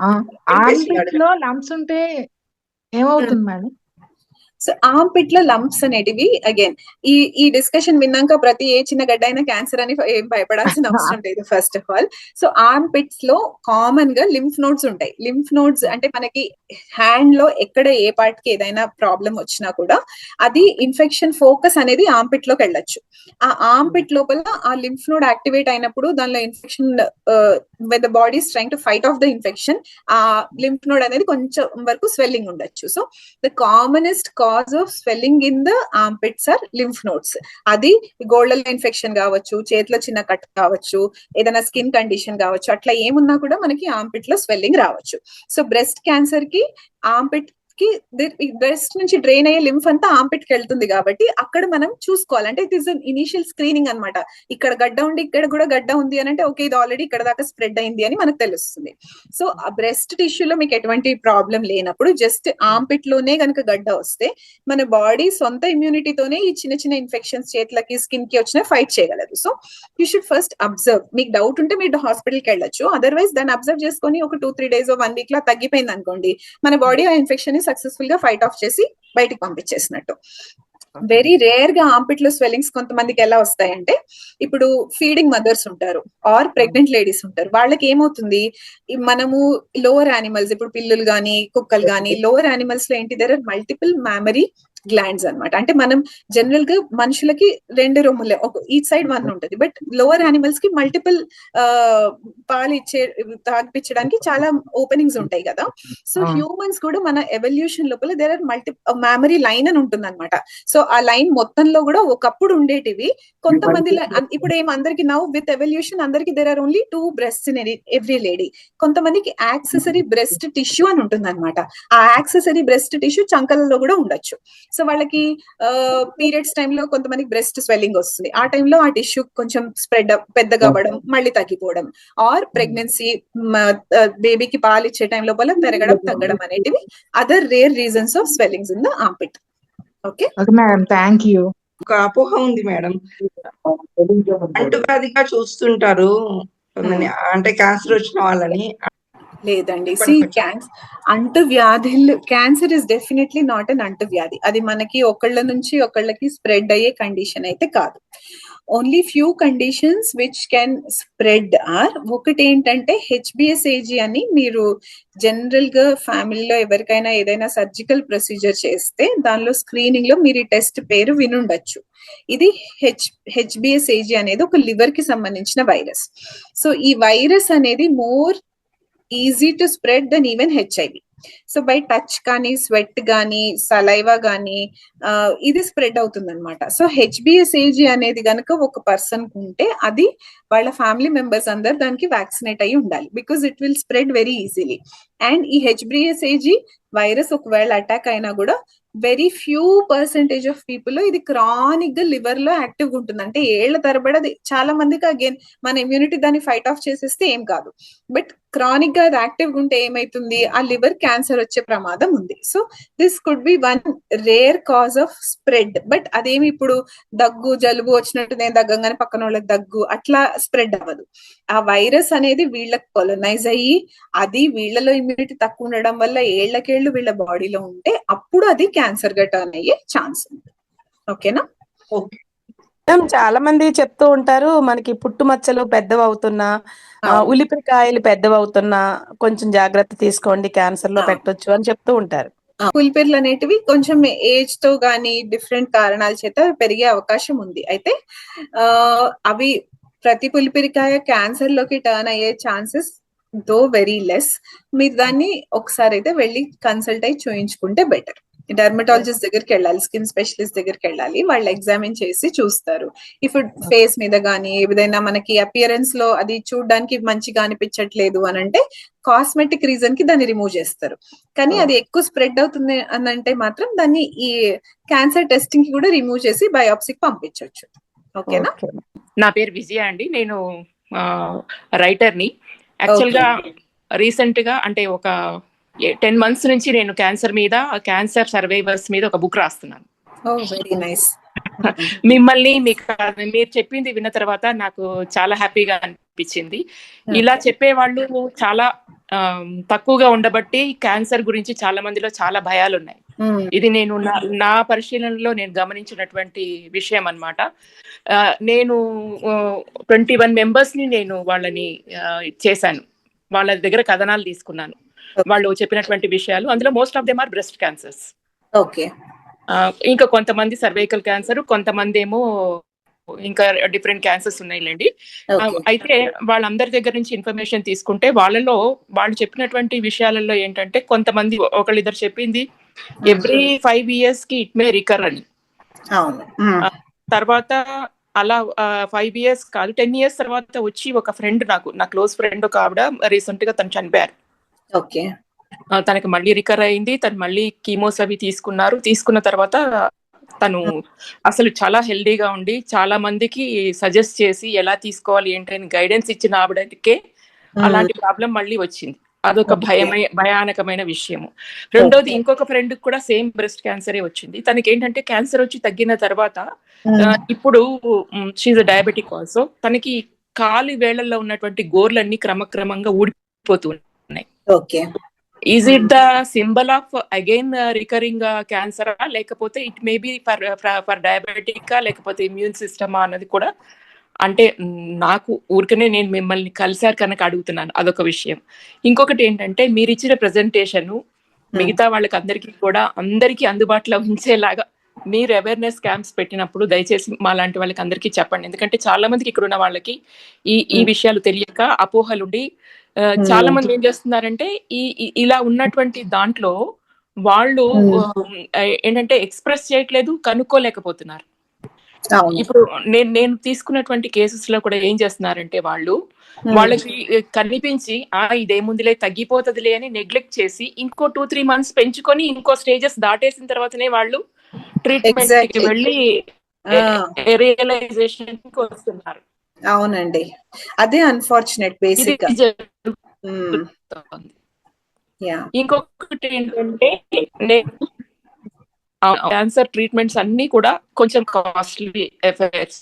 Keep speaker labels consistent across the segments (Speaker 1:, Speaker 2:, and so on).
Speaker 1: Arm లో lumps ఉంటే ఏమవుతుంది మేడం?
Speaker 2: సో ఆర్మ్ లో లంప్స్ అనేటివి అగైన్ ఈ డిస్కషన్ విన్నాక ప్రతి ఏ చిన్న గడ్డ అయినా క్యాన్సర్ అని ఏం భయపడాల్సిన అవసరం లేదు. First of all, so armpits లో కామన్ గా లింఫ్ నోడ్స్ ఉంటాయి. లింఫ్ నోడ్స్ అంటే మనకి హ్యాండ్ లో ఎక్కడ ఏ పార్ట్ కి ఏదైనా ప్రాబ్లం వచ్చినా కూడా అది ఇన్ఫెక్షన్ ఫోకస్ అనేది ఆర్మ్ పిట్ లోకి వెళ్ళొచ్చు. ఆ ఆర్మ్ పిట్ లోపల ఆ లింఫ్ నోడ్ యాక్టివేట్ అయినప్పుడు దానిలో infection when the body is trying to fight off the infection, ఆ లింఫ్ నోడ్ అనేది కొంచెం వరకు స్వెల్లింగ్ ఉండొచ్చు. So the commonest cause of swelling in the armpits are lymph nodes. అది గోల్డెన్ ఇన్ఫెక్షన్ కావచ్చు, చేతిలో చిన్న కట్ కావచ్చు, ఏదైనా స్కిన్ కండిషన్ కావచ్చు, అట్లా ఏమున్నా కూడా మనకి ఆర్మ్ పిట్ లో స్వెల్లింగ్ రావచ్చు. సో బ్రెస్ట్ క్యాన్సర్ కి ఆర్మ్ పిట్ కి బ్రెస్ట్ నుంచి డ్రైన్ అయ్యే లింఫ్ అంతా ఆంపిట్ కి వెళ్తుంది కాబట్టి అక్కడ మనం చూసుకోవాలి. అంటే ఇట్ ఈస్ ఇనిషియల్ స్క్రీనింగ్ అనమాట. ఇక్కడ గడ్డ ఉండి ఇక్కడ కూడా గడ్డ ఉంది అని అంటే ఓకే, ఇది ఆల్రెడీ ఇక్కడ దాకా స్ప్రెడ్ అయింది అని మనకు తెలుస్తుంది. సో ఆ బ్రెస్ట్ టిష్యూలో మీకు ఎటువంటి ప్రాబ్లం లేనప్పుడు జస్ట్ ఆంపిట్ లోనే కనుక గడ్డ వస్తే మన బాడీ సొంత ఇమ్యూనిటీతోనే ఈ చిన్న చిన్న ఇన్ఫెక్షన్స్ చేతులకి స్కిన్ కి వచ్చినా ఫైట్ చేయగలదు. So you should first observe. మీకు డౌట్ ఉంటే మీరు హాస్పిటల్కి వెళ్ళొచ్చు. అదర్వైజ్ దాన్ని అబ్జర్వ్ చేసుకొని ఒక 2-3 days 1 week లా తగ్గిపోయింది అనుకోండి, మన బాడీ ఆ ఇన్ఫెక్షన్ ని సక్సెస్ఫుల్ గా ఫైట్ ఆఫ్ చేసి బయటికి పంపించేసినట్టు. వెరీ రేర్ గా ఆంపిట్ లో స్వెల్లింగ్స్ కొంతమందికి ఎలా వస్తాయంటే, ఇప్పుడు ఫీడింగ్ మదర్స్ ఉంటారు ఆర్ ప్రెగ్నెంట్ లేడీస్ ఉంటారు. వాళ్ళకి ఏమవుతుంది, మనము లోవర్ యానిమల్స్, ఇప్పుడు పిల్లులు గానీ కుక్కలు గానీ లోవర్ యానిమల్స్ లో ఏంటి, there are multiple mammary glands అనమాట. అంటే మనం జనరల్ గా మనుషులకి 2 రొమ్ములే, ఒక ఈచ్ సైడ్ 1 ఉంటుంది. బట్ లోవర్ యానిమల్స్ కి మల్టిపుల్ పాలు తాగిపించడానికి చాలా ఓపెనింగ్స్ ఉంటాయి కదా. సో హ్యూమన్స్ కూడా మన ఎవల్యూషన్ లోపల దేర్ ఆర్ మ్యామరీ లైన్ అని ఉంటుంది అనమాట. సో ఆ లైన్ మొత్తంలో కూడా ఒకప్పుడు ఉండేటివి కొంతమంది, ఇప్పుడు ఏం అందరికి నౌ విత్ ఎవల్యూషన్ అందరికి there are only 2 breasts in every lady. కొంతమందికి యాక్సెసరీ బ్రెస్ట్ టిష్యూ అని ఉంటుంది అనమాట. ఆ యాక్సెసరీ బ్రెస్ట్ టిష్యూ చంకలలో కూడా ఉండొచ్చు. సో వాళ్ళకి పీరియడ్స్ టైంలో కొంతమందికి బ్రెస్ట్ స్వెల్లింగ్ వస్తుంది. ఆ టైంలో ఆ టిష్యూ కొంచెం స్ప్రెడ్ పెద్దగా అవ్వడం, మళ్ళీ తగ్గిపోవడం, ఆర్ ప్రెగ్నెన్సీ బేబీకి పాలు ఇచ్చే టైం లోపల పెరగడం తగ్గడం అనేటివి other rare reasons of swellings in the arm. Okay
Speaker 1: madam, thank you.
Speaker 3: ఒక అపోహ ఉంది మేడం, అంటువ్యాధిగా చూస్తుంటారు అంటే క్యాన్సర్ వచ్చిన వాళ్ళని.
Speaker 2: లేదండి, సి అంటువ్యాధులు, cancer is definitely not an అంటువ్యాధి. అది మనకి ఒకళ్ళ నుంచి ఒకళ్ళకి స్ప్రెడ్ అయ్యే కండిషన్ అయితే కాదు. Only few conditions which can spread or, ఒకటి ఏంటంటే హెచ్బిఎస్ఏజీ అని, మీరు జనరల్ గా ఫ్యామిలీలో ఎవరికైనా ఏదైనా సర్జికల్ ప్రొసీజర్ చేస్తే దానిలో స్క్రీనింగ్ లో మీరు ఈ టెస్ట్ పేరు వినుండొచ్చు. ఇది హెచ్బిఎస్ఏజీ అనేది ఒక లివర్ కి సంబంధించిన వైరస్. సో ఈ వైరస్ అనేది more easy to spread than even HIV. So by touch కానీ, స్వెట్ కానీ, సలైవా కానీ ఇది స్ప్రెడ్ అవుతుంది అనమాట. సో హెచ్బిఎస్ఏజీ అనేది గనక ఒక పర్సన్ ఉంటే అది వాళ్ళ ఫ్యామిలీ మెంబర్స్ అందరు దానికి వ్యాక్సినేట్ అయ్యి ఉండాలి, because it will spread very easily. And ఈ హెచ్బిఎస్ఏజీ వైరస్ ఒకవేళ అటాక్ అయినా కూడా very few percentage of people ఇది క్రానిక్ గా లివర్ లో యాక్టివ్ గా ఉంటుంది. అంటే ఏళ్ల తరబడి చాలా మందికి అగైన్ మన ఇమ్యూనిటీ దాన్ని ఫైట్ ఆఫ్ చేసేస్తే ఏం కాదు, బట్ క్రానిక్ గా అది యాక్టివ్ గా ఉంటే ఏమైతుంది, ఆ లివర్ క్యాన్సర్ వచ్చే ప్రమాదం ఉంది. So this could be one rare cause of spread. But అదేమి ఇప్పుడు దగ్గు జలుబు వచ్చినట్టు నేను దగ్గంగానే పక్కన వాళ్ళకి దగ్గు అట్లా స్ప్రెడ్ అవ్వదు. ఆ వైరస్ అనేది వీళ్ళకి కొలనైజ్ అయ్యి అది వీళ్ళలో ఇమ్యూనిటీ తక్కువ ఉండడం వల్ల ఏళ్లకేళ్లు వీళ్ళ బాడీలో ఉంటే అప్పుడు అది క్యాన్సర్ గా టర్న్ అయ్యే ఛాన్స్ ఉంది. ఓకేనా?
Speaker 3: ఓకే.
Speaker 4: చాలా మంది చెప్తూ ఉంటారు, మనకి పుట్టుమచ్చలు పెద్దవవుతున్నా, ఉల్లిపికాయలు పెద్దవవుతున్నా కొంచెం జాగ్రత్త తీసుకోండి, క్యాన్సర్ లో పెట్టొచ్చు అని చెప్తూ ఉంటారు.
Speaker 2: పులిపిర్లు అనేటివి కొంచెం ఏజ్ తో గానీ డిఫరెంట్ కారణాల చేత పెరిగే అవకాశం ఉంది. అయితే అవి ప్రతి పులిపిరికాయ క్యాన్సర్ లోకి టర్న్ అయ్యే ఛాన్సెస్ దో వెరీ లెస్. మీరు దాన్ని ఒకసారి అయితే వెళ్ళి కన్సల్ట్ అయి చూయించుకుంటే బెటర్. డర్మటాలజిస్ట్ దగ్గరికి వెళ్ళాలి, స్కిన్ స్పెషలిస్ట్ దగ్గరికి వెళ్ళాలి, వాళ్ళు ఎగ్జామిన్ చేసి చూస్తారు. ఇప్పుడు ఫేస్ మీద గానీ ఏదైనా మనకి అపియరెన్స్ లో అది చూడడానికి మంచిగా అనిపించట్లేదు అని అంటే కాస్మెటిక్ రీజన్ కి దాన్ని రిమూవ్ చేస్తారు. కానీ అది ఎక్కువ స్ప్రెడ్ అవుతుంది అని అంటే మాత్రం దాన్ని ఈ క్యాన్సర్ టెస్టింగ్ కి కూడా రిమూవ్ చేసి బయాప్సీకి పంపించవచ్చు. ఓకేనా?
Speaker 5: నా పేరు విజయ అండి, నేను రైటర్ని. యాక్చువల్ గా రీసెంట్ గా అంటే ఒక 10 months నుంచి నేను క్యాన్సర్ సర్వైవర్స్ మీద ఒక బుక్ రాస్తున్నాను.
Speaker 2: Very nice.
Speaker 5: మిమ్మల్ని మీరు చెప్పింది విన్న తర్వాత నాకు చాలా హ్యాపీగా అనిపించింది. ఇలా చెప్పే వాళ్ళు చాలా తక్కువగా ఉండబట్టి క్యాన్సర్ గురించి చాలా మందిలో చాలా భయాలు ఉన్నాయి. ఇది నేను నా పరిశీలనలో నేను గమనించినటువంటి విషయం అన్నమాట. నేను 21 మెంబర్స్ ని నేను వాళ్ళని చేశాను, వాళ్ళ దగ్గర కథనాలు తీసుకున్నాను, వాళ్ళు చెప్పినటువంటి విషయాలు. అందులో most of them are breast cancers.
Speaker 2: Okay.
Speaker 5: ఇంకా కొంతమంది సర్వైకల్ క్యాన్సర్, కొంతమంది ఏమో ఇంకా డిఫరెంట్ క్యాన్సర్స్ ఉన్నాయిలేండి. అయితే వాళ్ళందరి దగ్గర నుంచి ఇన్ఫర్మేషన్ తీసుకుంటే వాళ్ళలో వాళ్ళు చెప్పినటువంటి విషయాలలో ఏంటంటే, కొంతమంది ఒకళ్ళిద్దరు చెప్పింది ఎవ్రీ 5 years కి ఇట్ మే రికర్ అని. తర్వాత అలా 5 years కాదు 10 years తర్వాత వచ్చి ఒక ఫ్రెండ్, నా క్లోజ్ ఫ్రెండ్ ఒక ఆవిడ రీసెంట్ గా తను చనిపోయారు.
Speaker 2: ఓకే.
Speaker 5: తనకి మళ్ళీ రికర్ అయింది, తను మళ్ళీ కీమోస్ అవి తీసుకున్నారు. తీసుకున్న తర్వాత తను అసలు చాలా హెల్దీగా ఉండి చాలా మందికి సజెస్ట్ చేసి ఎలా తీసుకోవాలి ఏంటని గైడెన్స్ ఇచ్చిన ఆవిడకే అలాంటి ప్రాబ్లం మళ్ళీ వచ్చింది. అదొక భయానకమైన విషయము. రెండోది, ఇంకొక ఫ్రెండ్ కూడా సేమ్ బ్రెస్ట్ క్యాన్సరే వచ్చింది. తనకి ఏంటంటే క్యాన్సర్ వచ్చి తగ్గిన తర్వాత ఇప్పుడు షీఈ్ డయాబెటిక్ ఆల్సో, తనకి కాలి వేళ్లలో ఉన్నటువంటి గోర్లన్నీ క్రమక్రమంగా ఊడిపోతూ ఉన్నాయి.
Speaker 2: Okay.
Speaker 5: Is it the symbol of again recurring cancer, లేకపోతే it may be for diabetic, లేకపోతే ఇమ్యూన్ సిస్టమా అన్నది కూడా, అంటే నాకు ఊరికనే నేను మిమ్మల్ని కలిసారు కనుక అడుగుతున్నాను. అదొక విషయం. ఇంకొకటి ఏంటంటే, మీరు ఇచ్చిన ప్రెజెంటేషన్ మిగతా వాళ్ళకి అందరికీ అందుబాటులో ఉంచేలాగా మీరు అవేర్నెస్ క్యాంప్స్ పెట్టినప్పుడు దయచేసి మా లాంటి వాళ్ళకి అందరికీ చెప్పండి. ఎందుకంటే చాలా మందికి ఇక్కడ ఉన్న వాళ్ళకి ఈ విషయాలు తెలియక అపోహలుండి చాలా మంది ఏం చేస్తున్నారంటే ఇలా ఉన్నటువంటి దాంట్లో వాళ్ళు ఏంటంటే ఎక్స్ప్రెస్ చేయట్లేదు, కనుక్కోలేకపోతున్నారు. ఇప్పుడు నేను తీసుకున్నటువంటి కేసెస్ లో కూడా ఏం చేస్తున్నారంటే, వాళ్ళకి కనిపించి ఇదేముందిలే తగ్గిపోతుందిలే అని నెగ్లెక్ట్ చేసి ఇంకో 2-3 months పెంచుకొని ఇంకో స్టేజెస్ దాటేసిన తర్వాతనే వాళ్ళు ట్రీట్మెంట్ కి వెళ్ళి రియలైజేషన్ కి వస్తున్నారు.
Speaker 2: అవునండి, అదే అన్ఫార్చునేట్ బేసిక్.
Speaker 5: ఇంకొకటి ఏంటంటే, క్యాన్సర్ ట్రీట్మెంట్స్ అన్ని కూడా కొంచెం కాస్ట్లీ ఎఫెక్ట్స్.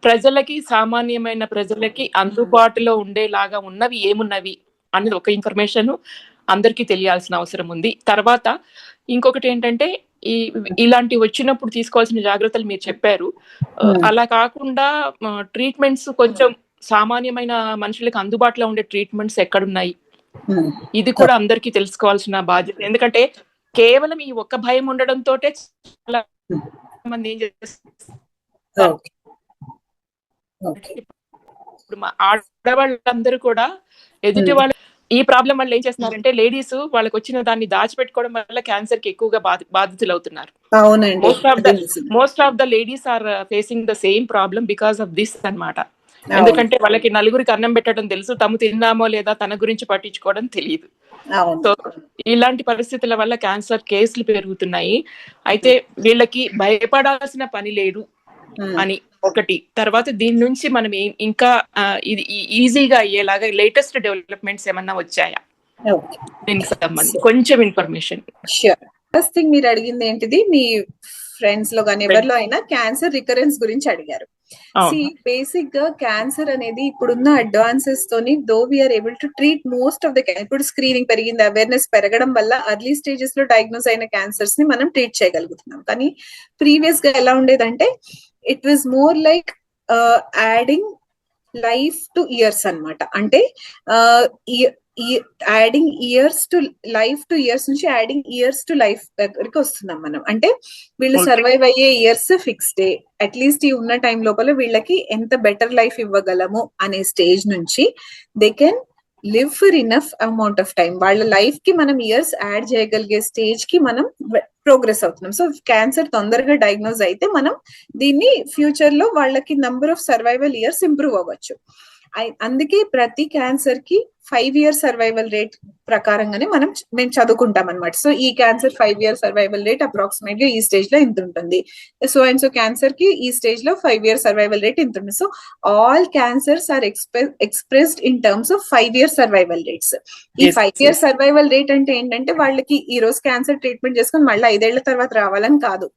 Speaker 5: ప్రజలకి, సామాన్యమైన ప్రజలకి అందుబాటులో ఉండేలాగా ఉన్నవి ఏమున్నవి అనేది ఒక ఇన్ఫర్మేషన్ అందరికీ తెలియాల్సిన అవసరం ఉంది. తర్వాత ఇంకొకటి ఏంటంటే, ఇలాంటి వచ్చినప్పుడు తీసుకోవాల్సిన జాగ్రత్తలు మీరు చెప్పారు. అలా కాకుండా ట్రీట్మెంట్స్ కొంచెం సామాన్యమైన మనుషులకు అందుబాటులో ఉండే ట్రీట్మెంట్స్ ఎక్కడున్నాయి, ఇది కూడా అందరికీ తెలుసుకోవాల్సిన బాధ్యత. ఎందుకంటే కేవలం ఈ ఒక్క భయం ఉండడంతో చాలా మంది ఏం చేస్తారు, ఇప్పుడు మా ఆడవాళ్ళందరూ కూడా ఎదుటి వాళ్ళ ఈ ప్రాబ్లం వల్ల ఏం చేస్తున్నారంటే, లేడీస్ వాళ్ళకి వచ్చిన దాన్ని దాచిపెట్టుకోవడం వల్ల క్యాన్సర్ కి ఎక్కువగా బాధితులు అవుతున్నారు. Most of the ladies are facing the same problem because of this అన్నమాట. ఎందుకంటే వాళ్ళకి నలుగురికి అన్నం పెట్టడం తెలుసు, తాము తిన్నామో లేదా తన గురించి పట్టించుకోవడం తెలియదు. సో ఇలాంటి పరిస్థితుల వల్ల క్యాన్సర్ కేసులు పెరుగుతున్నాయి. అయితే వీళ్ళకి భయపడాల్సిన పని లేదు అని ఒకటి. తర్వాత దీని నుంచి మనం ఇంకా ఇది ఈజీగా అయ్యేలాగా లేటెస్ట్ డెవలప్మెంట్స్ ఏమన్నా వచ్చాయా దీనికి సంబంధించి కొంచెం ఇన్ఫర్మేషన్.
Speaker 2: ఫస్ట్ థింగ్ మీరు అడిగింది ఏంటిది, మీ ఫ్రెండ్స్ లో కానీ ఎవరిలో అయినా క్యాన్సర్ రికరెన్స్ గురించి అడిగారు. బేసిక్ గా క్యాన్సర్ అనేది ఇప్పుడున్న అడ్వాన్సెస్ తోని though we're able to treat most of the, ఇప్పుడు స్క్రీనింగ్ పెరిగింది, అవేర్నెస్ పెరగడం వల్ల అర్లీ స్టేజెస్ లో డయాగ్నోస్ అయిన క్యాన్సర్స్ ని మనం ట్రీట్ చేయగలుగుతున్నాం. కానీ ప్రీవియస్ గా ఎలా ఉండేదంటే, it was more like adding life to years అన్నమాట. అంటే యాడింగ్ ఇయర్స్ టు ఇయర్స్ నుంచి యాడింగ్ ఇయర్స్ టు లైఫ్ దగ్గరికి వస్తున్నాం మనం. అంటే వీళ్ళు సర్వైవ్ అయ్యే ఇయర్స్ ఫిక్స్డ్, అట్లీస్ట్ ఈ ఉన్న టైం లోపల వీళ్ళకి ఎంత బెటర్ లైఫ్ ఇవ్వగలము అనే స్టేజ్ నుంచి they can live for enough amount of time. వాళ్ళ లైఫ్ కి మనం ఇయర్స్ యాడ్ చేయగలిగే స్టేజ్ కి మనం ప్రోగ్రెస్ అవుతున్నాం. సో క్యాన్సర్ తొందరగా డయాగ్నోజ్ అయితే మనం దీన్ని ఫ్యూచర్ లో వాళ్ళకి number of survival years improve అవ్వచ్చు. అందుకే ప్రతి క్యాన్సర్ కి 5 year సర్వైవల్ రేట్ ప్రకారంగానే మేము చదువుకుంటాం అనమాట. సో ఈ cancer 5 year survival rate approximately ఈ స్టేజ్ లో ఇంత ఉంటుంది, సో అండ్ సో క్యాన్సర్ కి ఈ స్టేజ్ లో 5 year సర్వైవల్ రేట్ ఇంత ఉంటుంది. So all cancers are expressed in terms of 5 year survival rates. ఈ 5 year సర్వైవల్ రేట్ అంటే ఏంటంటే, వాళ్ళకి ఈ రోజు క్యాన్సర్ ట్రీట్మెంట్ చేసుకుని మళ్ళీ 5 ఏళ్ల తర్వాత రావాలని కాదు.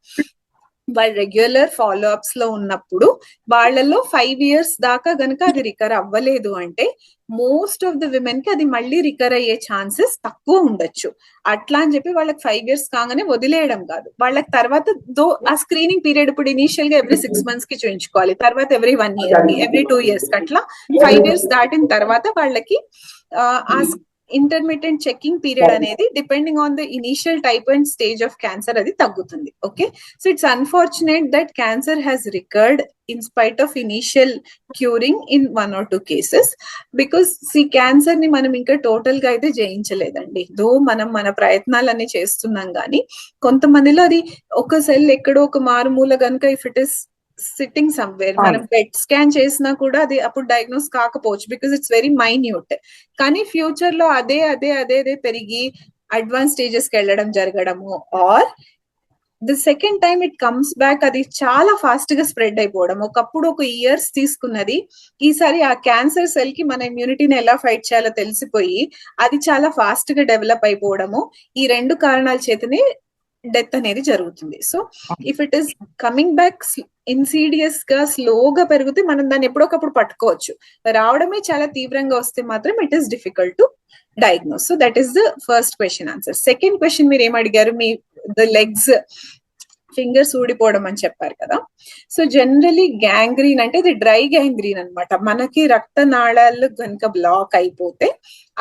Speaker 2: వాళ్ళు రెగ్యులర్ ఫాలో అప్స్ లో ఉన్నప్పుడు వాళ్ళలో 5 years దాకా గనుక అది రికర్ అవ్వలేదు అంటే మోస్ట్ ఆఫ్ ద విమెన్ కి అది మళ్ళీ రికర్ అయ్యే ఛాన్సెస్ తక్కువ ఉండొచ్చు. అట్లా అని చెప్పి వాళ్ళకి 5 years కాగానే వదిలేయడం కాదు. వాళ్ళకి తర్వాత ఆ స్క్రీనింగ్ పీరియడ్ ఇప్పుడు ఇనీషియల్ గా ఎవ్రీ 6 months కి చూయించుకోవాలి, తర్వాత ఎవ్రీ 1 year కి, ఎవ్రీ 2 years కి, అట్లా 5 years దాటిన తర్వాత వాళ్ళకి ఆ ఇంటర్మీడియట్ చెకింగ్ పీరియడ్ అనేది depending on the initial type and stage of cancer అది తగ్గుతుంది. Okay, so it's unfortunate that cancer has recurred in spite of initial curing in 1 or 2 cases, because ఈ క్యాన్సర్ ని మనం ఇంకా టోటల్ గా అయితే జయించలేదండి. దో మనం మన ప్రయత్నాలన్నీ చేస్తున్నాం కానీ కొంతమందిలో అది ఒక సెల్ ఎక్కడో ఒక మారుమూల గనుక if it is sitting somewhere, మనం పెట్ స్కాన్ చేసినా కూడా అది అప్పుడు డయాగ్నోస్ కాకపోవచ్చు బికాస్ ఇట్స్ వెరీ మైన్యూట్. కానీ ఫ్యూచర్ లో అదే అదే అదే అదే పెరిగి అడ్వాన్స్ స్టేజెస్ కి వెళ్ళడం జరగడము, or the second time it comes back అది చాలా ఫాస్ట్ గా స్ప్రెడ్ అయిపోవడం. ఒకప్పుడు ఒక ఇయర్స్ తీసుకున్నది ఈసారి ఆ క్యాన్సర్ సెల్ కి మన ఇమ్యూనిటీని ఎలా ఫైట్ చేయాలో తెలిసిపోయి అది చాలా ఫాస్ట్ గా డెవలప్ అయిపోవడము, ఈ 2 కారణాల చేతనే డెత్ అనేది జరుగుతుంది. So if it is coming back Insidious గా స్లోగా పెరిగితే మనం దాన్ని ఎప్పుడొకప్పుడు పట్టుకోవచ్చు. రావడమే చాలా తీవ్రంగా వస్తే మాత్రం it is difficult to diagnose. So that is the first question answer. Second question మీరు ఏం అడిగారు, మీ ద లెగ్స్ ఫింగర్స్ ఊడిపోవడం అని చెప్పారు కదా. సో జనరలీ గ్యాంగ్రీన్ అంటే ఇది డ్రై గ్యాంగ్రీన్ అనమాట. మనకి రక్తనాళాలు కనుక బ్లాక్ అయిపోతే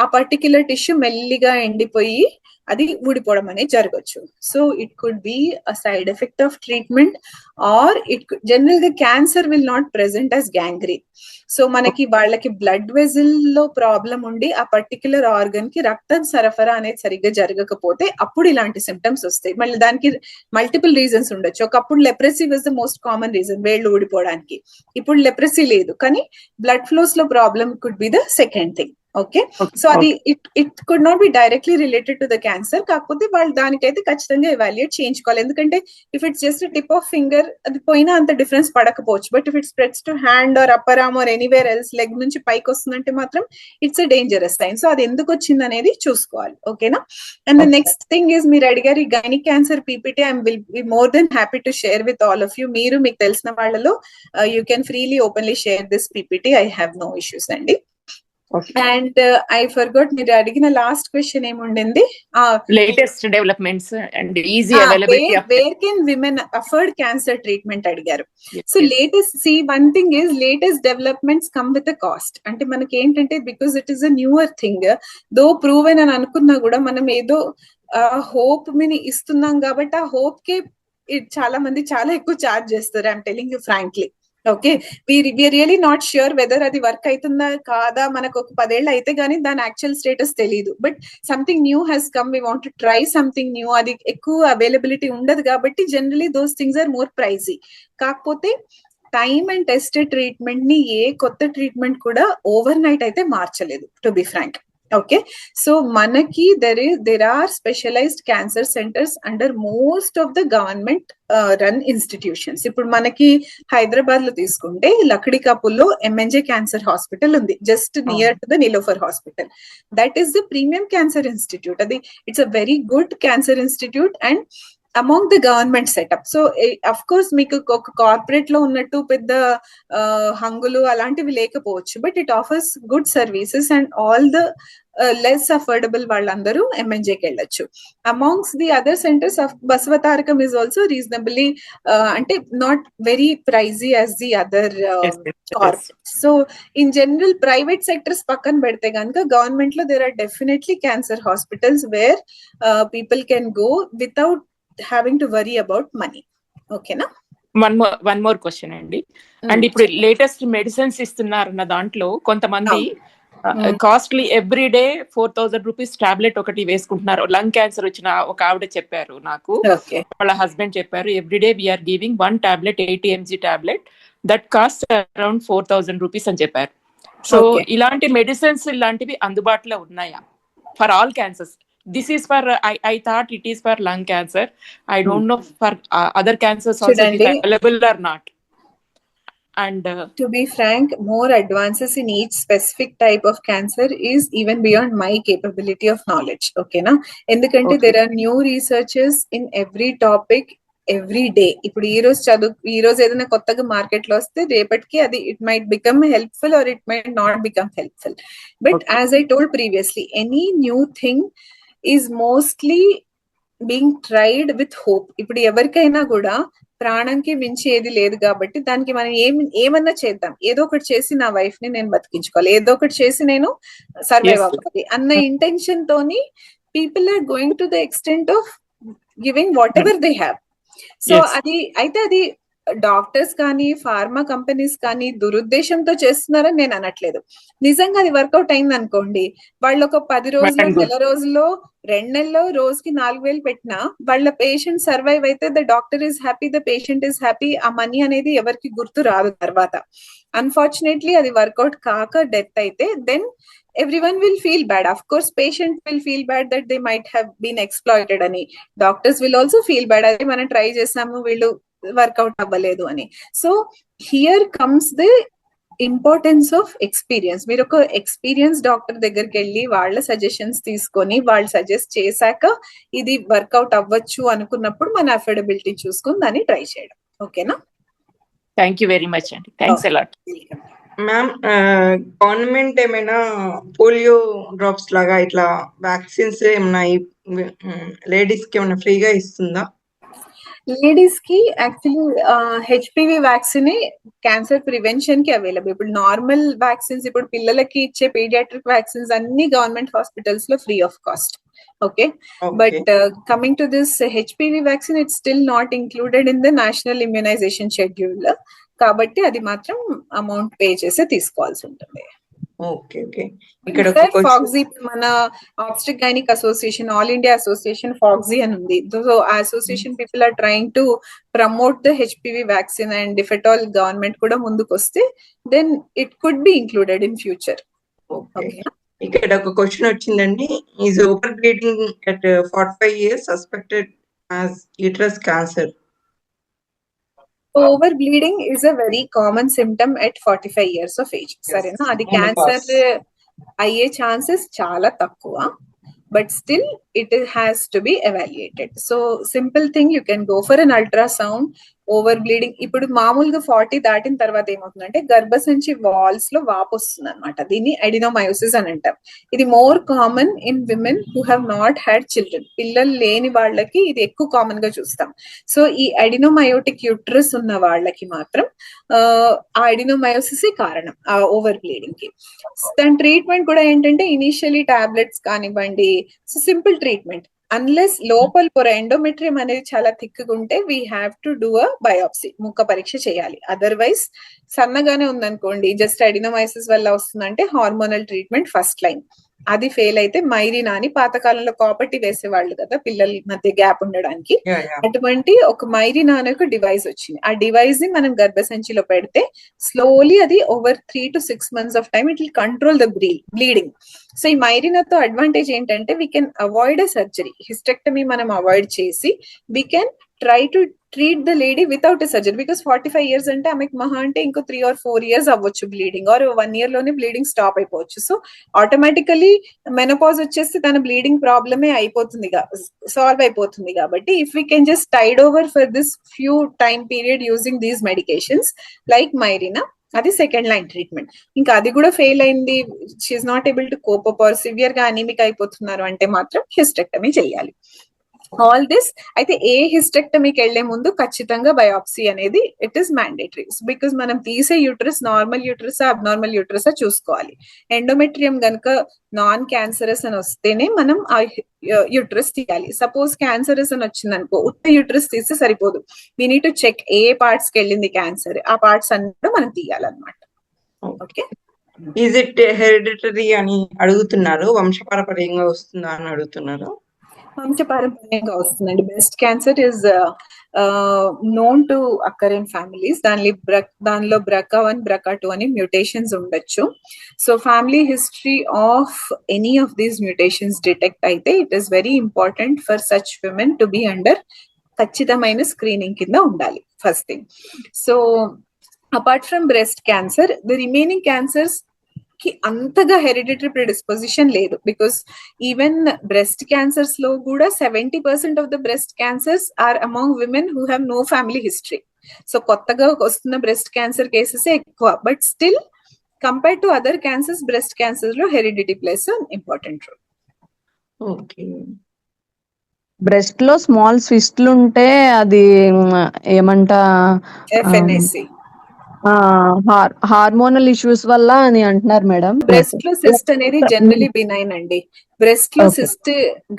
Speaker 2: ఆ పర్టిక్యులర్ టిష్యూ మెల్లిగా ఎండిపోయి అది ఊడిపోవడం అనేది జరగచ్చు. So it could be a side effect of treatment, or general గా cancer will not present as gangrene. So మనకి వాళ్ళకి బ్లడ్ వెజిల్ లో ప్రాబ్లం ఉండి ఆ పర్టిక్యులర్ ఆర్గన్ కి రక్తం సరఫరా అనేది సరిగ్గా జరగకపోతే అప్పుడు ఇలాంటి సిమ్టమ్స్ వస్తాయి. మళ్ళీ దానికి మల్టిపుల్ రీజన్స్ ఉండొచ్చు. ఒకప్పుడు leprosy was the most common reason వేళ్ళు ఊడిపోవడానికి, ఇప్పుడు లెప్రసీ లేదు కానీ బ్లడ్ ఫ్లోస్ లో problem could be the second thing. Okay, so అది it could not be directly related to the cancer, కాకపోతే వాళ్ళు దానికైతే ఖచ్చితంగా ఎవాల్యుయేట్ చేయించుకోవాలి. ఎందుకంటే if it's just tip of finger అది పోయినా అంత డిఫరెన్స్ పడకపోవచ్చు, but if it spreads to hand or upper arm or anywhere else, leg నుంచి పైకి వస్తుందంటే మాత్రం it's a dangerous sign. So అది ఎందుకు వచ్చింది అనేది చూసుకోవాలి. ఓకేనా, and the next thing is మీరు అడిగారు ఈ gynaec cancer PPT. I will be more than happy to share with all of you. మీరు మీకు తెలిసిన వాళ్ళలో you can freely openly share this PPT. I have no issues అండి. And I forgot మీరు అడిగిన లాస్ట్ క్వశ్చన్ ఏముండింది,
Speaker 5: latest developments and easy availability of
Speaker 2: where can women afford cancer treatment అడిగారు. So latest one thing is latest developments come with a cost. అంటే మనకి ఏంటంటే because it is a newer thing, though proven అని అనుకున్నా కూడా మనం ఏదో hope మీద ఇస్తున్నాం కాబట్టి ఆ హోప్ కే చాలా మంది చాలా ఎక్కువ చార్జ్ చేస్తారు. I'm telling you frankly. Okay, we're really not sure whether అది వర్క్ అవుతుందా కాదా. మనకు ఒక 10 ఏళ్ళు అయితే గానీ దాని యాక్చువల్ స్టేటస్ తెలియదు. But something new has come, we want to try something new. అది ఎక్కువ అవైలబిలిటీ ఉండదు కాబట్టి generally those things are more pricey. కాకపోతే టైమ్ అండ్ టెస్టెడ్ ట్రీట్మెంట్ ని ఏ కొత్త ట్రీట్మెంట్ కూడా ఓవర్ నైట్ అయితే మార్చలేదు, to be frank. Okay, so మనకి there are specialized cancer centers under most of the government run institutions. ఇప్పుడు మనకి హైదరాబాద్ లో తీసుకుంటే లక్డికాపుల్లో MNJ క్యాన్సర్ హాస్పిటల్ ఉంది, just near to the Niloufer hospital. That is the premium cancer institute. అది it's a very good cancer institute and among the government setup. So of course మీకు ఒక corporate లో ఉన్నట్టు పెద్ద హంగులు అలాంటివి లేకపోవచ్చు, but it offers good services and all the less affordable వాళ్ళందరూ MNJకి వెళ్ళొచ్చు. Amongst the other centres of Basavatarakam is also reasonably అంటే not very ప్రైజీ as the other corporate. So in general private sectors పక్కన పెడితే కనుక గవర్నమెంట్ లో there are definitely cancer hospitals where people can go without having to worry about money. ఓకేనా,
Speaker 5: one more question అండి. And ఇప్పుడు latest medicines ఇస్తున్నారన్న దాంట్లో కొంతమంది costly every day 4,000 rupees tablet ఒకటి వేసుకుంటున్నారు. లంగ్ క్యాన్సర్ వచ్చిన ఒక ఆవిడ చెప్పారు నాకు, వాళ్ళ హస్బెండ్ చెప్పారు, every day we are giving 1 tablet 80 mg tablet that cost around 4,000 rupees అని చెప్పారు. సో ఇలాంటి మెడిసిన్స్ ఇలాంటివి అందుబాటులో ఉన్నాయా for all cancers? This is for I thought it is for lung cancer. I don't know for other cancers also it is available or not. And
Speaker 2: to be frank, more advances in each specific type of cancer is even beyond my capability of knowledge. Okay na, endukante there are new researches in every topic every day. ఇప్పుడు ఈ రోజు ఏదైనా కొత్తగా market లో వస్తే రేపటికి అది it might become helpful or it might not become helpful. But as I told previously, any new thing is mostly being tried with hope. ఇప్పుడు ఎవరికైనా కూడా ప్రాణంకి మించి ఏది లేదు కాబట్టి దానికి మనం ఏమన్నా చేద్దాం, ఏదో ఒకటి చేసి నా వైఫ్ ని నేను బతికించుకోవాలి, ఏదో ఒకటి చేసి నేను సర్వైవ్ అవ్వాలి అన్న ఇంటెన్షన్ తోని people are going to the extent of giving whatever they have. So అది డాక్టర్స్ కానీ ఫార్మా కంపెనీస్ కానీ దురుద్దేశంతో చేస్తున్నారని నేను అనట్లేదు. నిజంగా అది వర్కౌట్ అయింది అనుకోండి, వాళ్ళు ఒక 10 రోజులు, నెల రోజుల్లో, 2 నెలల్లో రోజుకి 4,000 పెట్టినా వాళ్ళ పేషెంట్ సర్వైవ్ అయితే the doctor is happy, the patient is happy. ఆ మనీ అనేది ఎవరికి గుర్తు రాదు తర్వాత. అన్ఫార్చునేట్లీ అది వర్కౌట్ కాక డెత్ అయితే then everyone will feel bad. Of course, patient will feel bad that they might have been exploited ani. Doctors will also feel bad. Adi mana try chesamu veelu workout avvaledu ani. So here comes the importance of experience. మీరు ఒక experience doctor దగ్గరికి వెళ్ళి వాళ్ళ suggestions తీసుకొని వాళ్ళు suggest చేశాక ఇది work out అవ్వచ్చు అనుకున్నప్పుడు మన అఫోర్డబిలిటీ చూసుకొని దాన్ని ట్రై చేయడం. ఓకేనా?
Speaker 5: థ్యాంక్ యూ వెరీ మచ్ అండి. Thanks a lot.
Speaker 3: మ్యామ్, గవర్నమెంట్ ఏమైనా పోలియో డ్రాప్స్ లాగా ఇట్లా వ్యాక్సిన్స్ ఏమైనా లేడీస్ కి ఏమైనా ఫ్రీగా ఇస్తుందా?
Speaker 2: లేడీస్ కి actually HPV vaccine cancer prevention కి అవైలబుల్. ఇప్పుడు నార్మల్ వ్యాక్సిన్స్, ఇప్పుడు పిల్లలకి ఇచ్చే పీడియాట్రిక్ వ్యాక్సిన్స్ అన్ని గవర్నమెంట్ హాస్పిటల్స్ లో free of cost. Okay, but coming to this HPV vaccine, it's still not included in the national immunization schedule. కాబట్టి అది మాత్రం అమౌంట్ పే చేసి తీసుకోవాల్సి ఉంటుంది.
Speaker 3: Okay okay. ఇక్కడ
Speaker 2: ఫాక్సీ, మన obstetric gynaec association, all India association FOGSI అని ఉంది. సో ఆ association people are trying to promote the HPV vaccine and if at all government కూడా ముందుకు వస్తే then it could be included in future. Okay.
Speaker 3: ఇక్కడ ఒక క్వశ్చన్ వచ్చిందండి. Is over bleeding at 45 years suspected as uterus cancer?
Speaker 2: Over bleeding is a very common symptom at 45 years of age. సరేనా? అది cancer అయ్యే chances చాలా తక్కువ, but still it has to be evaluated. So simple thing, you can go for an ultrasound. Over bleeding ఇప్పుడు మామూలుగా 40 దాటిన తర్వాత ఏమవుతుందంటే గర్భసంచి వాల్స్ లో వాపు వస్తుంది అనమాట. దీన్ని అడినోమయోసిస్ అని అంటాం. ఇది more common in women who have not had children. పిల్లలు లేని వాళ్ళకి ఇది ఎక్కువ కామన్ గా చూస్తాం. సో ఈ అడినోమయోటిక్ యూట్రస్ ఉన్న వాళ్ళకి మాత్రం ఆ అడినోమయోసిస్ కారణం ఆ ఓవర్ బ్లీడింగ్ కి. దాని ట్రీట్మెంట్ కూడా ఏంటంటే ఇనిషియలీ టాబ్లెట్స్ కానివ్వండి, సో సింపుల్ ట్రీట్మెంట్. అన్లెస్ లోపల పొర ఎండోమెట్రియం అనేది చాలా థిక్గా ఉంటే we have to do a biopsy, ముక్క పరీక్ష చేయాలి. అదర్వైజ్ సన్నగానే ఉందనుకోండి, జస్ట్ అడినోమైసిస్ వల్ల వస్తుందంటే హార్మోనల్ ట్రీట్మెంట్ ఫస్ట్ లైన్. అది ఫెయిల్ అయితే మైరీనా అని పాతకాలంలో కాపర్టీ వేసేవాళ్ళు కదా పిల్లల మధ్య గ్యాప్ ఉండడానికి, అటువంటి ఒక మైరీనా అనే ఒక డివైస్ వచ్చింది. ఆ డివైస్ ని మనం గర్భసంచిలో పెడితే స్లోలీ అది over 3 to 6 months of time it will control the bleeding. So ఈ మైరీనాతో అడ్వాంటేజ్ ఏంటంటే we can avoid a surgery. Hysterectomy మనం అవాయిడ్ చేసి we can try to treat the lady without a surgery. Because 45 years అంటే ఆమెకు మహా అంటే ఇంకో 3 or 4 years అవ్వచ్చు బ్లీడింగ్, ఆర్ 1 year లోనే బ్లీడింగ్ స్టాప్ అయిపోవచ్చు. సో ఆటోమేటికలీ మెనోపాజ్ వచ్చేస్తే తన బ్లీడింగ్ ప్రాబ్లమే అయిపోతుంది, సాల్వ్ అయిపోతుంది. కాబట్టి if we can just tide over for this few time period using these medications like Mirena, అది సెకండ్ లైన్ ట్రీట్మెంట్. ఇంకా అది కూడా ఫెయిల్ అయింది, she's not able to cope up or severe గా అనీమిక్ అయిపోతున్నారు అంటే మాత్రం హిస్టెక్టమీ చేయాలి. ఆల్ దిస్ అయితే ఏ హిస్టెక్టమీకి వెళ్లే ముందు ఖచ్చితంగా బయాప్సీ అనేది ఇట్ ఈస్ మ్యాండేటరీ. బికాస్ మనం తీసే uterus normal uterus abnormal uterus చూసుకోవాలి. ఎండోమెట్రియం గనుక నాన్ క్యాన్సరస్ అని వస్తేనే మనం ఆ యూట్రస్ తీయాలి. సపోజ్ క్యాన్సరస్ అని వచ్చింది అనుకో, ఉత్త యూట్రస్ తీస్తే సరిపోదు. వీ నీడ్ టు చెక్ ఏ పార్ట్స్ కి వెళ్ళింది క్యాన్సర్, ఆ పార్ట్స్ అన్ని మనం తీయాలన్నమాట. ఓకే.
Speaker 3: ఈజ్ ఇట్ హెరిడిటరీ అని అడుగుతున్నారు, వంశపారపర్యంగా వస్తుందా అని అడుగుతున్నారు.
Speaker 2: వంశపారంపర్యంగా వస్తుందండి. Breast cancer is known to occur in families. దానిలో BRCA1 BRCA2 అని మ్యూటేషన్స్ ఉండొచ్చు. So family history of any of these mutations detect అయితే it is very important for such women to be under ఖచ్చితమైన స్క్రీనింగ్ కింద ఉండాలి, first thing. So apart from breast cancer, the remaining cancers కి అంతగా hereditary predisposition లేదు. Because even breast cancers లో కూడా 70% of the breast cancers are among women who have no family history. So కొత్తగా వస్తున్న బ్రెస్ట్ క్యాన్సర్ కేసెస్ ఎక్కువ, but still compare to other cancers, breast cancers లో heredity plays important role.
Speaker 3: Okay.
Speaker 6: Breast లో small స్విస్ట్లు ఉంటే అది ఏమంట
Speaker 2: FNAC.
Speaker 6: Hormonal issues వల్ల అని అంటున్నారు మేడం.
Speaker 2: బ్రెస్ట్ లో సిస్ట్ అనేది జనరలీ బినైన్ అండి. బ్రెస్ట్ లో సిస్ట్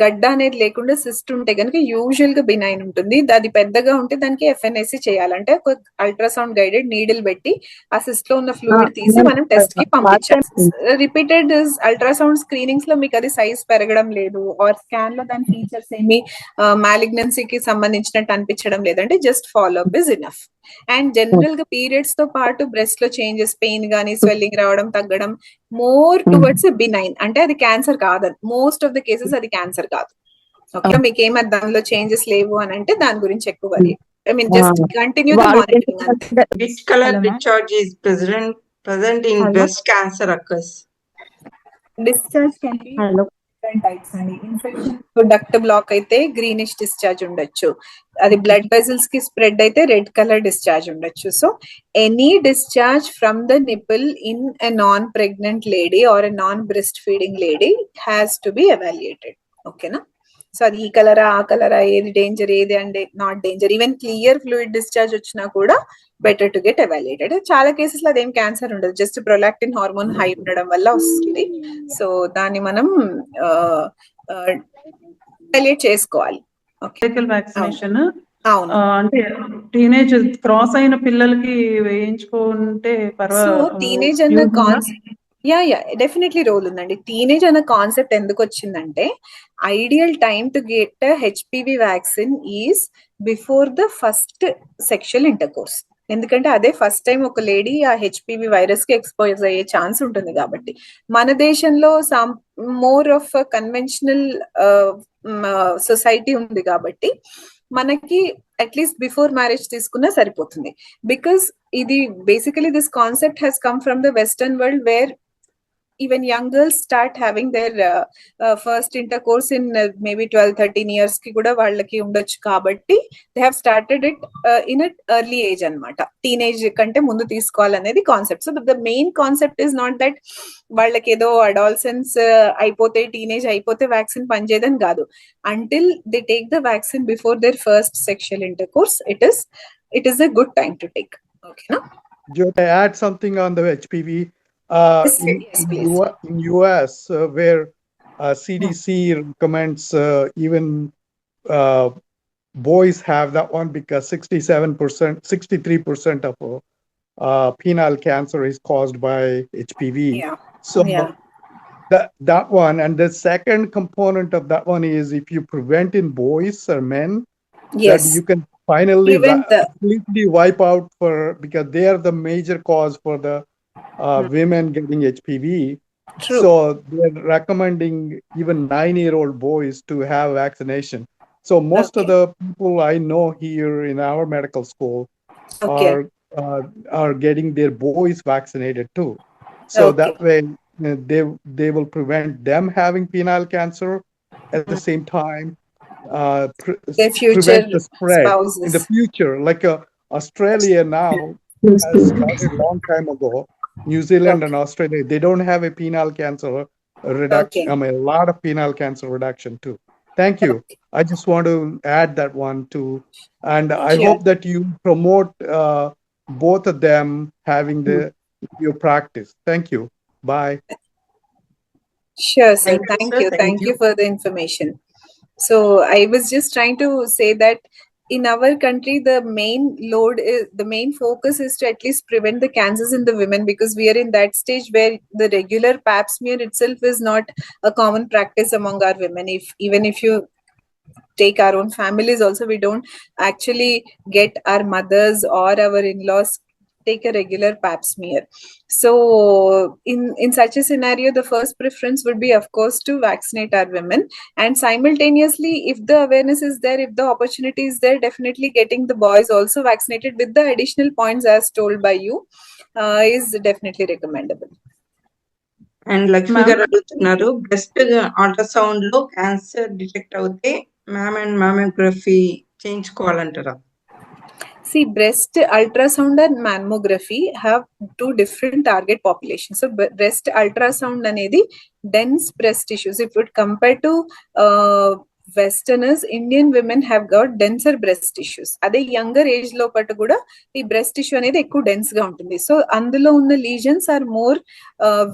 Speaker 2: గడ్డ అనేది లేకుండా సిస్ట్ ఉంటే కనుక యూజువల్ గా బినైన్ ఉంటుంది. అది పెద్దగా ఉంటే దానికి FNAC చేయాలంటే ఒక అల్ట్రాసౌండ్ గైడెడ్ నీడిల్ పెట్టి ఆ సిస్ట్ లో ఉన్న ఫ్లూయిడ్ తీసి మనం టెస్ట్ కి పంపించాలి. రిపీటెడ్ అల్ట్రాసౌండ్ స్క్రీనింగ్స్ లో మీకు అది సైజ్ పెరగడం లేదు, ఆర్ స్కాన్ లో దాని ఫీచర్స్ ఏమి మాలిగ్నెన్సీకి సంబంధించినట్టు అనిపించడం లేదంటే just follow up is enough. And general గా పీరియడ్స్ తో పాటు బ్రెస్ట్ లో చేంజెస్, పెయిన్ గానీ స్వెల్లింగ్ రావడం, తగ్గడం, మోర్ టువర్డ్స్ బినైన్, అంటే అది క్యాన్సర్ కాదని. మోస్ట్ ఆఫ్ ద కేసెస్ అది క్యాన్సర్ కాదు. ఓకే, మీకు ఏమైనా దానిలో చేంజెస్ లేవు అని అంటే దాని గురించి ఎక్కువ వరి. I mean just continue the monitoring అంతే.
Speaker 3: Which color
Speaker 1: Hello, ma'am.
Speaker 3: discharge is present in
Speaker 1: Hello.
Speaker 3: breast cancer occurs?
Speaker 2: Discharge can be different types అండి. ఇన్ఫెక్షన్ డక్ట్ బ్లాక్ అయితే గ్రీనిష్ డిశ్చార్జ్ ఉండొచ్చు. అది బ్లడ్ వెజల్స్ కి స్ప్రెడ్ అయితే red colour discharge ఉండొచ్చు. So any discharge from the nipple in a non pregnant lady or a non breast feeding lady has to be evaluated. ఓకేనా? So అది ఈ కలరా ఆ కలరా, ఏది డేంజర్ ఏది అంటే not danger. Even clear fluid discharge వచ్చినా కూడా బెటర్ టు గెట్ ఎవాల్యుయేటెడ్. చాలా కేసెస్ లో అదేం క్యాన్సర్ ఉండదు, జస్ట్ ప్రొలాక్టిన్ హార్మోన్ హై ఉండడం వల్ల వస్తుంది. సో దాన్ని మనం ఎవాల్యుయేట్ చేసుకోవాలి.
Speaker 7: వ్యాక్సినేషన్
Speaker 2: అవును.
Speaker 7: అంటే టీనేజ్ క్రాస్ అయిన పిల్లలకి వేయించుకుంటే
Speaker 2: సో టీనేజ్ అన్న కాన్సెప్ట్ డెఫినెట్లీ రోల్ ఉందండి. టీనేజ్ అన్న కాన్సెప్ట్ ఎందుకు వచ్చిందంటే ideal time to get HPV vaccine is before the first sexual intercourse. ఎందుకంటే అదే ఫస్ట్ టైం ఒక లేడీ ఆ HPV వైరస్ కి ఎక్స్పోజ్ అయ్యే ఛాన్స్ ఉంటుంది. కాబట్టి మన దేశంలో మోర్ ఆఫ్ కన్వెన్షనల్ సొసైటీ ఉంది కాబట్టి మనకి అట్లీస్ట్ బిఫోర్ మ్యారేజ్ తీసుకున్నా సరిపోతుంది. బికాస్ ఇది basically this concept has come from the western world where even young girls start having their first intercourse in maybe 12-13 years ki kuda vallaki undochu kabatti they have started it in an early age anamata. Teenage kante mundu teesukovalanedi concept. So the main concept is not that vallaki edo adolescence aipothe teenage aipothe vaccine panjeyadani kaadu. Until they take the vaccine before their first sexual intercourse, it is a good time to take. Okay, no?
Speaker 8: Do I add something on the HPV?
Speaker 2: Yes,
Speaker 8: In US, where CDC recommends even boys have that one because 63% of penile cancer is caused by HPV.
Speaker 2: Yeah.
Speaker 8: So that one, and the second component of that one is if you prevent in boys or men,
Speaker 2: yes,
Speaker 8: that you can finally
Speaker 2: even
Speaker 8: completely wipe out because they are the major cause for the women getting HPV.
Speaker 2: True.
Speaker 8: So they're recommending even 9-year-old boys to have vaccination. So most of the people I know here in our medical school are getting their boys vaccinated too. So that way they will prevent them having penile cancer at the same time.
Speaker 2: Their future
Speaker 8: prevent the spread
Speaker 2: spouses
Speaker 8: in the future. Like Australia now has started a long time ago. New Zealand and Australia, they don't have a penile cancer reduction. I mean, a lot of penile cancer reduction too. Thank you. I just want to add that one too. And I hope that you promote both of them having your practice. Thank you. Bye.
Speaker 2: Sure, sir.
Speaker 3: Thank you, sir.
Speaker 2: Thank you for the information. So I was just trying to say that in our country, the main focus is to at least prevent the cancers in the women, because we are in that stage where the regular pap smear itself is not a common practice among our women. Even if you take our own families also, we don't actually get our mothers or our in-laws take a regular pap smear. So in such a scenario, the first preference would be, of course, to vaccinate our women. And simultaneously, if the awareness is there, if the opportunity is there, definitely getting the boys also vaccinated with the additional points as told by you is definitely recommendable.
Speaker 3: And Lakshmi
Speaker 7: Ma'am.
Speaker 3: గారు అడుగుతున్నారు, breast ultrasound లో cancer detect అవుతే mammography చేయించుకోవాలంటారా?
Speaker 2: See, breast ultrasound and mammography have two different target populations. So, breast ultrasound anedi dense breast tissues. If it compare to Westerners, Indian women have got denser breast tissues. Ade younger age lo patu kuda ee breast tissue anedi ekku dense ga untundi. So, అందులో ఉన్న lesions are more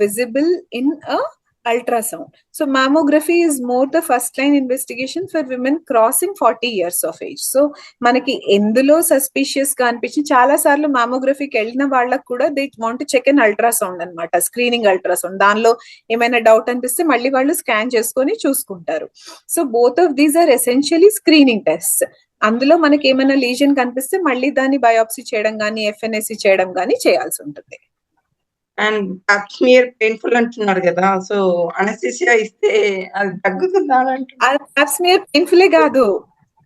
Speaker 2: visible in a ultrasound. So mammography is more the first line investigation for women crossing 40 years of age. So మనకి ఎందులో suspicious గా అనిపించి చాలా సార్లు మామోగ్రఫీకి వెళ్ళిన వాళ్ళకు కూడా they want to check in ultrasound అనమాట, స్క్రీనింగ్ అల్ట్రాసౌండ్. దానిలో ఏమైనా డౌట్ అనిపిస్తే మళ్ళీ వాళ్ళు స్కాన్ చేసుకొని చూసుకుంటారు. So both of these are essentially screening test. అందులో మనకి ఏమైనా లీజన్ కనిపిస్తే మళ్ళీ దాన్ని బయాప్సీ చేయడం కానీ ఎఫ్ఎన్ఎస్సి చేయడం కానీ చేయాల్సి ఉంటుంది.
Speaker 3: అండ్ పాప్స్మియర్ పెయిన్ఫుల్ అంటున్నారు కదా, సో అనస్థీసియా ఇస్తే అది తగ్గుతుందా అంటున్నారు?
Speaker 2: పాప్స్మియర్ పెయిన్ఫుల్ కాదు,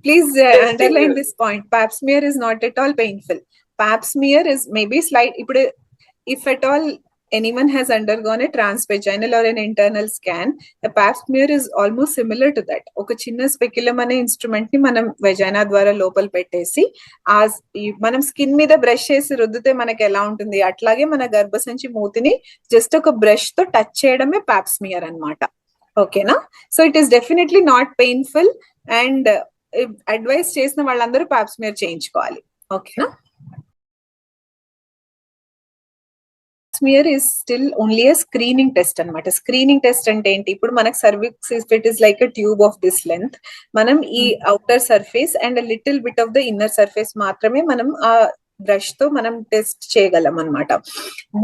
Speaker 2: please underline this point. Pap smear is not at all painful. Pap smear is maybe slight, ఇప్పుడు if at all anyone has undergone a transvaginal or an internal scan, a pap smear is almost similar to that. ఒక చిన్న speculum అనే instrument ని మనం vagina ద్వారా లోపల పెట్టేసి మనం స్కిన్ మీద బ్రష్ చేసి రుద్దితే మనకి ఎలా ఉంటుంది అట్లాగే మన గర్భసంచి మూతిని జస్ట్ ఒక బ్రష్ తో టచ్ చేయడమే పాప్ స్మియర్ అన్నమాట. ఓకేనా? So it is definitely not painful and advice చేసిన వాళ్ళందరూ పాప్ స్మియర్ చేయించుకోవాలి. ఓకేనా? Smear is still only a screening test అన్నమాట. స్క్రీనింగ్ టెస్ట్ అంటే ఏంటి? ఇప్పుడు మనకు cervix if it is like a tube of this length, మనం ఈ outer surface and little bit of the inner surface మాత్రమే మనం ఆ బ్రష్ తో మనం టెస్ట్ చేయగలం అన్నమాట.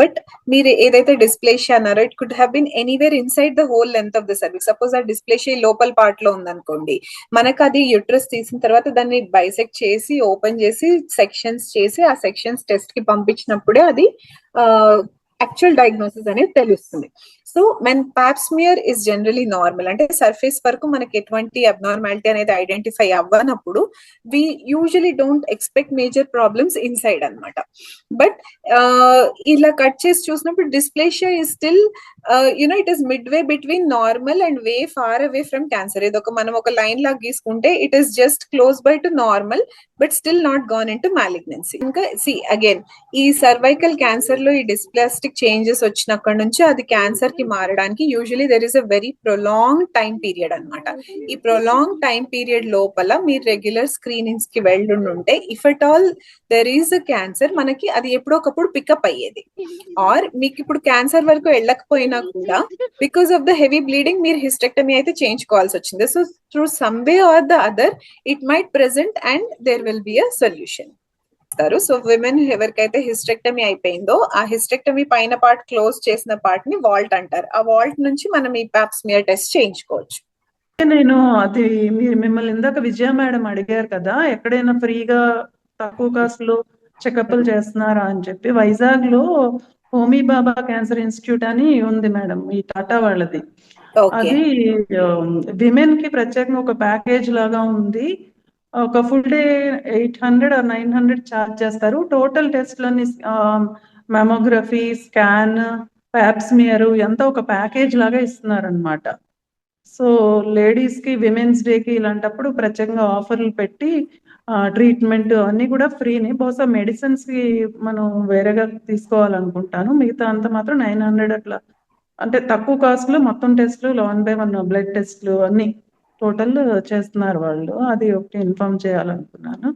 Speaker 2: బట్ మీరు ఏదైతే డిస్ప్లేషియా అన్నారో it could have been anywhere inside the whole length of the cervix. Suppose ఆ డిస్ప్లేషియా లోపల పార్ట్ లో ఉందనుకోండి, మనకు అది యూట్రస్ తీసిన తర్వాత దాన్ని బైసెక్ట్ చేసి ఓపెన్ చేసి సెక్షన్స్ చేసి ఆ సెక్షన్స్ టెస్ట్ కి పంపించినప్పుడే అది యాక్చువల్ డయాగ్నోసిస్ అనేది తెలుస్తుంది. So when Pap smear is generally normal, అంటే సర్ఫేస్ వరకు మనకి ఎటువంటి అబ్నార్మాలిటీ అనేది ఐడెంటిఫై అవ్వనప్పుడు we usually don't expect major problems inside అన్నమాట. బట్ ఇలా కట్ చేసి చూసినప్పుడు dysplasia is still you know it is mid way between normal and way far away from cancer. ఇది మనం ఒక లైన్ లాగా గీసుకుంటే it is just close by to normal but still not gone into malignancy. ఇంకా see again ఈ cervical cancer లో ఈ dysplastic changes వచ్చినక్కడ నుంచి అది క్యాన్సర్ కి మారడానికి usually there is a very prolong time period అన్నమాట. ఈ ప్రొలాంగ్ టైం పీరియడ్ లోపల మీరు రెగ్యులర్ స్క్రీనింగ్స్ కి వెళ్ళుంటే if at all there is a cancer మనకి అది ఎప్పుడో ఒకప్పుడు పికప్ అయ్యేది. ఆర్ మీకు ఇప్పుడు క్యాన్సర్ వరకు వెళ్ళకపోయినా కూడా because of the heavy bleeding మీరు హిస్టెక్టమీ అయితే చేయించుకోవాల్సి వచ్చింది. So through some way or the other it might present and there will be a solution. So women ఎవరికైతే హిస్టెక్టమీ అయిపోయిందో ఆ హిస్టెక్టమీ పైన పార్ట్ క్లోజ్ చేసిన పార్ట్ ని వాల్ట్ అంటారు. ఆ వాల్ట్ నుంచి మనం ఈ పాప్ స్మియర్ టెస్ట్ చేయించుకోవచ్చు.
Speaker 7: నేను అది మిమ్మల్ని ఇందాక విజయ మేడం అడిగారు కదా, ఎక్కడైనా ఫ్రీగా తక్కువ కాస్ట్ లో చెకప్లు చేస్తున్నారా అని చెప్పి. వైజాగ్ లో హోమీ బాబా క్యాన్సర్ ఇన్స్టిట్యూట్ అని ఉంది మేడం, ఈ టాటా వాళ్ళది. అది విమెన్ కి ప్రత్యేకంగా ఒక ప్యాకేజ్ లాగా ఉంది. ఒక ఫుల్ డే 800 or 900 ఛార్జ్ చేస్తారు. టోటల్ టెస్ట్లన్నీ మామోగ్రఫీ, స్కాన్, పాప్ స్మియర్ ఎంత ఒక ప్యాకేజ్ లాగా ఇస్తున్నారు అనమాట. సో లేడీస్ కి విమెన్స్ డే కి ఇలాంటప్పుడు ప్రత్యేకంగా ఆఫర్లు పెట్టి ట్రీట్మెంట్ అన్ని కూడా ఫ్రీనే. బహుశా మెడిసిన్స్ కి మనం వేరేగా తీసుకోవాలనుకుంటాను. మిగతా అంతా మాత్రం 900 అట్లా, అంటే తక్కువ కాస్ట్ లో మొత్తం టెస్ట్లు 1/1 బ్లడ్ టెస్ట్లు అన్ని టోటల్ చేస్తున్నారు వాళ్ళు. అది ఒకటి ఇన్ఫార్మ్ చేయాలనుకున్నాను.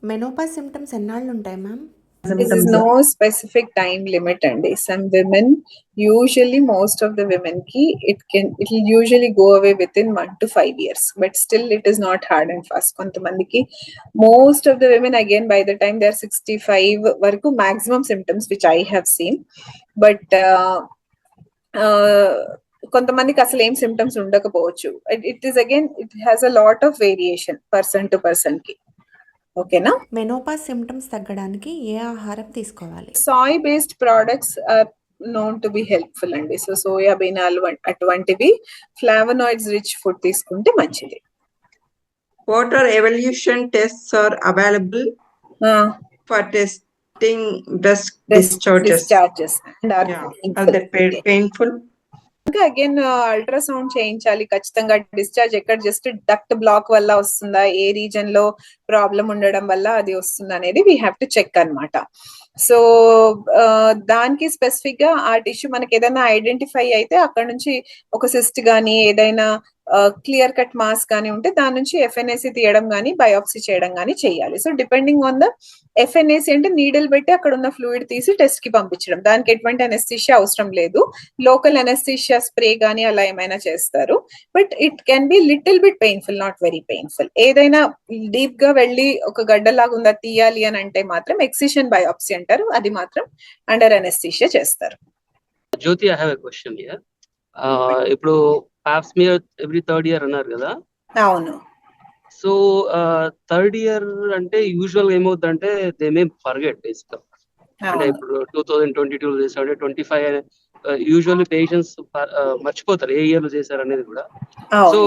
Speaker 9: మెనోపాజ్ సిమ్టమ్స్ ఎన్నాళ్ళు ఉంటాయి ma'am?
Speaker 2: There is no specific time limit అండి. Some women, usually most of the women ki it will usually go away within 1 to 5 years, but still it is not hard and fast. కొంతమందికి most of the women again by the time they are 65 వరకు maximum symptoms which I have seen, but కొంతమందికి అసలు ఏం symptoms ఉండకపోవచ్చు. It is again it has a lot of variation person to person కి. ఓకేనా?
Speaker 9: Menopause symptoms తగ్గడానికి ఏ ఆహారం తీసుకోవాలి?
Speaker 2: Soy based products are known to be helpful అండి. సో సోయాబీన్ అటువంటివి, ఫ్లావనాయిడ్స్ రిచ్ ఫుడ్ తీసుకుంటే మంచిది.
Speaker 3: Water evolution tests are available for starting breast discharges.
Speaker 2: And are
Speaker 3: Yeah. Are they painful?
Speaker 2: ఇంకా అగైన్ అల్ట్రాసౌండ్ చేయించాలి ఖచ్చితంగా. డిశ్చార్జ్ ఎక్కడ just duct black వల్ల వస్తుందా, ఏ రీజన్ లో ప్రాబ్లం ఉండడం వల్ల అది వస్తుందా అనేది వీ హ్యావ్ టు చెక్ అన్నమాట. సో దానికి స్పెసిఫిక్ గా ఆ టిష్యూ మనకి ఏదైనా ఐడెంటిఫై అయితే అక్కడ నుంచి ఒక సిస్ట్ గానీ ఏదైనా క్లియర్ కట్ మాస్ కానీ ఉంటే దాని నుంచి ఎఫ్ఎన్ఏసి తీయడం కానీ బయోప్సీ చేయడం కానీ చేయాలి. So depending on the FNAC అంటే నీడిల్ పెట్టి అక్కడ ఉన్న ఫ్లూయిడ్ తీసి టెస్ట్ కి పంపించడం. దానికి ఎటువంటి అనెస్థీషియా అవసరం లేదు. లోకల్ అనెస్థీషియా స్ప్రే గానీ అలా ఏమైనా చేస్తారు. But it can be little bit painful, not very painful. ఏదైనా డీప్ గా వెళ్ళి ఒక గడ్డలాగా ఉందా తీయాలి అని అంటే మాత్రం ఎక్సిషన్ బయోప్సీ అంటారు. అది మాత్రం అండర్ అనెస్థీషియా చేస్తారు.
Speaker 10: Jyoti, I have a question here. ఇప్పుడు Pap smear every third year అన్నారు కదా?
Speaker 2: అవును.
Speaker 10: సో థర్డ్ ఇయర్ అంటే యూజువల్ ఏమవుతుందంటే దే మే ఫర్గెట్ బేసిక్. అంటే ఇప్పుడు 2022 చేసాడు, 25 యూజువల్లీ పేషెంట్స్ మర్చిపోతారు ఏ ఇయర్ లో చేశారు అనేది కూడా. So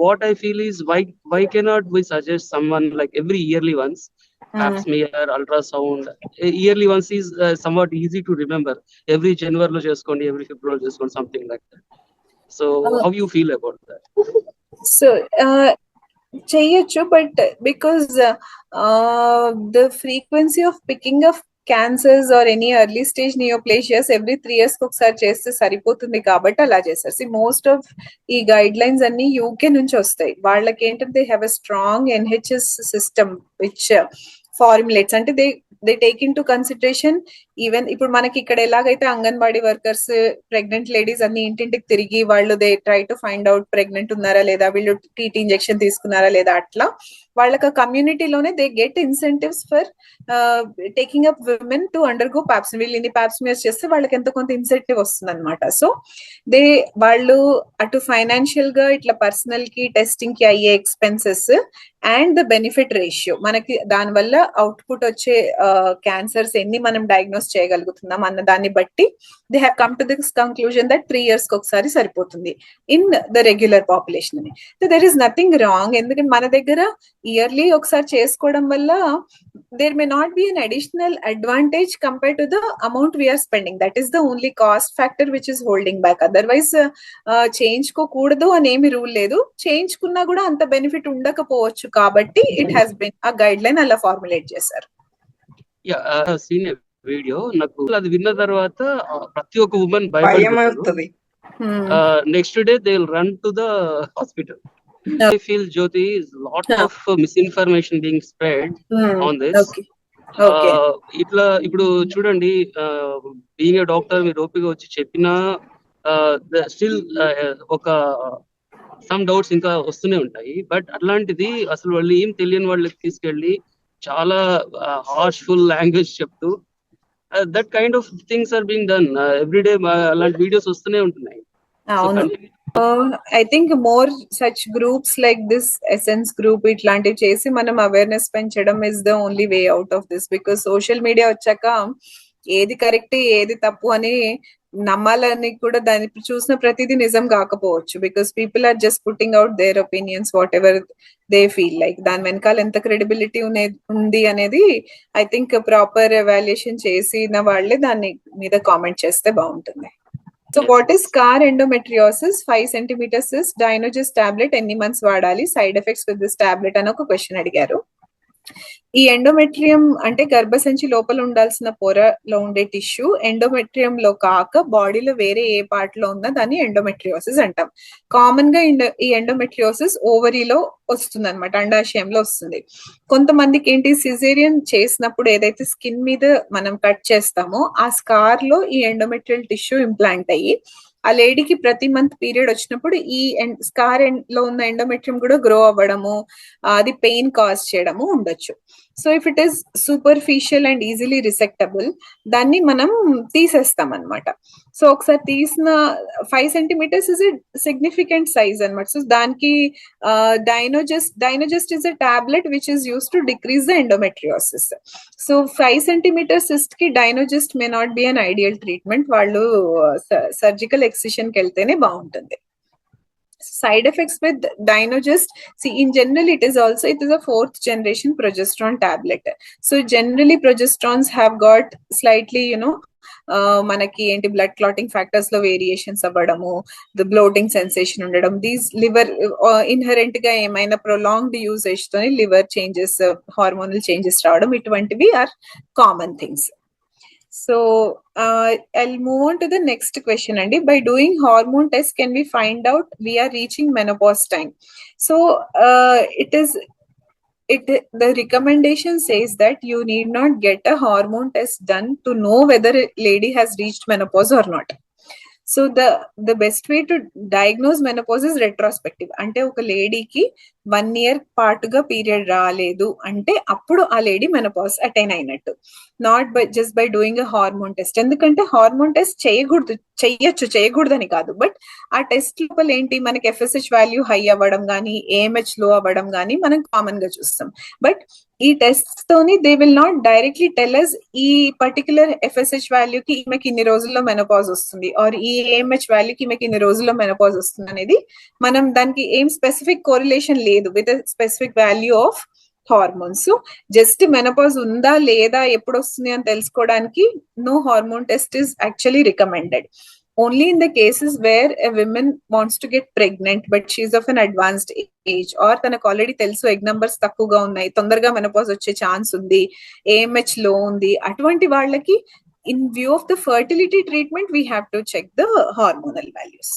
Speaker 10: what I feel is why cannot we suggest someone like every yearly once pap smear, ultrasound, yearly once is somewhat easy to remember. Every January lo cheskondi, every February cheskondi, something like that. So how you feel about that?
Speaker 2: So cheyochu, but because the frequency of picking of cancers or any early stage neoplasias every 3 years కి ఒకసారి చేస్తే సరిపోతుంది కాబట్టి అలా చేస్తారు. See most of ఈ guidelines అన్ని UK నుంచి వస్తాయి. వాళ్ళకి ఏంటంటే they have a strong NHS system which formulates అంటే they take into consideration. Even ఇప్పుడు మనకి ఇక్కడ ఎలాగైతే అంగన్వాడీ వర్కర్స్ ప్రెగ్నెంట్ లేడీస్ అన్ని ఇంటింటికి తిరిగి వాళ్ళు they try to find out pregnant ఉన్నారా లేదా, వీళ్ళు టీటీ ఇంజెక్షన్ తీసుకున్నారా లేదా, అట్లా వాళ్ళకి కమ్యూనిటీలోనే they get incentives for taking up women to undergo Paps. వీళ్ళు ఇన్ని పాప్స్మియర్స్ చేస్తే వాళ్ళకి ఎంతో కొంత ఇన్సెంటివ్ వస్తుంది అనమాట. సో వాళ్ళు అటు ఫైనాన్షియల్ గా ఇట్లా పర్సనల్ కి టెస్టింగ్ కి అయ్యే expenses and the benefit ratio, మనకి దానివల్ల అవుట్పుట్ వచ్చే క్యాన్సర్స్ ఎన్ని మనం డయాగ్నోస్ చేయగలుగుతున్నాం అన్న దాన్ని బట్టి they have come to this conclusion that 3 years కి ఒకసారి సరిపోతుంది ఇన్ ద రెగ్యులర్ పాపులేషన్ అని. So there is nothing wrong. ఎందుకంటే మన దగ్గర ఇయర్లీ ఒకసారి చేసుకోవడం వల్ల there may not be an additional advantage compared to the amount we are spending. That is the only cost factor which is holding back. Otherwise చేయించుకోకూడదు అనేమి rule లేదు. చేయించుకున్నా కూడా అంత బెనిఫిట్ ఉండకపోవచ్చు కాబట్టి ఇట్ హ్యాస్ బిన్ ఆ గైడ్ లైన్ అలా ఫార్ములేట్ చేశారు.
Speaker 10: సీన్ వీడియో నాకు అది విన్న తర్వాత ప్రతి ఒక్క ఉమెన్ భయపడుతుంది. Next day they will run to the hospital. I feel Jyoti is lot of misinformation being spread on this.
Speaker 2: Okay.
Speaker 10: ఇట్లా ఇప్పుడు చూడండి, బీయింగ్ ఏ డాక్టర్ మీరు ఓపిక వచ్చి చెప్పినా స్టిల్ ఒక సమ్ డౌట్స్ ఇంకా వస్తూనే ఉంటాయి. బట్ అట్లాంటిది అసలు వాళ్ళు ఏం తెలియని వాళ్ళకి తీసుకెళ్ళి చాలా హార్ష్ఫుల్ లాంగ్వేజ్ చెప్తూ that kind of things are being done everyday. అలాంటి వీడియోస్ వస్తూనే ఉంటున్నాయి.
Speaker 2: I think more such groups like this Essence group itlantivi chesi manam awareness penchadam is the only way out of this, because social media vachaka ఏది correct ఏది తప్పు అని నమ్మాలని కూడా దాన్ని చూసిన ప్రతిదీ నిజం కాకపోవచ్చు. Because people are just putting out their opinions whatever they feel like. దాని వెనకాల ఎంత క్రెడిబిలిటీ ఉంది అనేది ఐ థింక్ ప్రాపర్ ఎవాల్యుయేషన్ చేసిన వాళ్ళే దాని మీద కామెంట్ చేస్తే బాగుంటుంది. So what is scar endometriosis? 5 centimeters is Dynogest tablet ఎన్ని మంత్స్ వాడాలి, side effects with this tablet అని ఒక క్వశ్చన్ అడిగారు. ఈ ఎండోమెట్రియం అంటే గర్భసంచి లోపల ఉండాల్సిన పొరలో ఉండే టిష్యూ ఎండోమెట్రియం లో కాక బాడీలో వేరే ఏ పార్ట్ లో ఉన్నా దాన్ని ఎండోమెట్రియోసిస్ అంటాం. కామన్ గా ఈ ఎండోమెట్రియోసిస్ ఓవరీలో వస్తుంది అనమాట, అండాశయంలో వస్తుంది. కొంతమందికి ఏంటి సిజేరియన్ చేసినప్పుడు ఏదైతే స్కిన్ మీద మనం కట్ చేస్తామో ఆ స్కార్ లో ఈ ఎండోమెట్రియల్ టిష్యూ ఇంప్లాంట్ అయ్యి ఆ లేడీకి ప్రతి మంత్ పీరియడ్ వచ్చినప్పుడు ఈ స్కార్ లో ఉన్న ఎండోమెట్రియం కూడా గ్రో అవ్వడము, అది పెయిన్ కాజ్ చేయడము ఉండొచ్చు. So if it is superficial and easily resectable దాన్ని మనం తీసేస్తాం అనమాట. సో ఒకసారి తీసిన 5 centimeters is a significant size అనమాట. సో దానికి dienogest is a tablet which is use to decrease the endometriosis. So 5 centimeters cyst కి dienogest may not be an ideal treatment. వాళ్ళు సర్జికల్ ఎక్సిషన్ కి వెళ్తేనే బాగుంటుంది. Side effects with Dynogest, see, in general, it is a 4th generation progesterone tablet. So generally progesterones have got slightly, మనకి ఏంటి blood clotting factors లో variations అవ్వడము, the bloating sensation ఉండడం, these liver inherent గా ఏమైనా ప్రొలాంగ్డ్ యూసేజ్ తోని liver changes, hormonal changes రావడం, ఇటువంటివి are common things. So I'll move on to the next question. And by doing hormone test, can we find out we are reaching menopause time? So the recommendation says that you need not get a hormone test done to know whether a lady has reached menopause or not. So the best way to diagnose menopause is retrospective. అంటే ఒక లేడీకి 1 year పాటుగా period రాలేదు అంటే అప్పుడు ఆ lady menopause attain అయినట్టు, not by just by doing a hormone test. ఎందుకంటే hormone test చేయకూడదని కాదు, బట్ ఆ టెస్ట్ లోపల ఏంటి, మనకి FSH వాల్యూ హై అవ్వడం కానీ AMH లో అవ్వడం కానీ మనం కామన్ గా చూస్తాం. బట్ ఈ టెస్ట్ తోని they will not directly tell us ఈ పర్టికులర్ FSH వాల్యూకి ఈమెకి ఇన్ని రోజుల్లో మెనోపాజ్ వస్తుంది, ఆర్ ఈ AMH వాల్యూకి ఈమెకి ఇన్ని రోజుల్లో మెనోపాజ్ వస్తుంది అనేది మనం దానికి ఏం స్పెసిఫిక్ కోరిలేషన్ లేదు with specific value of hormones. Just menopause ఉందా లేదా ఎప్పుడు వస్తుంది అని తెలుసుకోవడానికి no hormone test is actually recommended. Only in the cases where a woman wants to get pregnant but she is of an advanced age, or తనకు already తెలుసు egg numbers తక్కువగా ఉన్నాయి, తొందరగా మెనోపాజ్ వచ్చే ఛాన్స్ ఉంది, AMH లో ఉంది, అటువంటి వాళ్ళకి in view of the fertility treatment we have to check the hormonal values.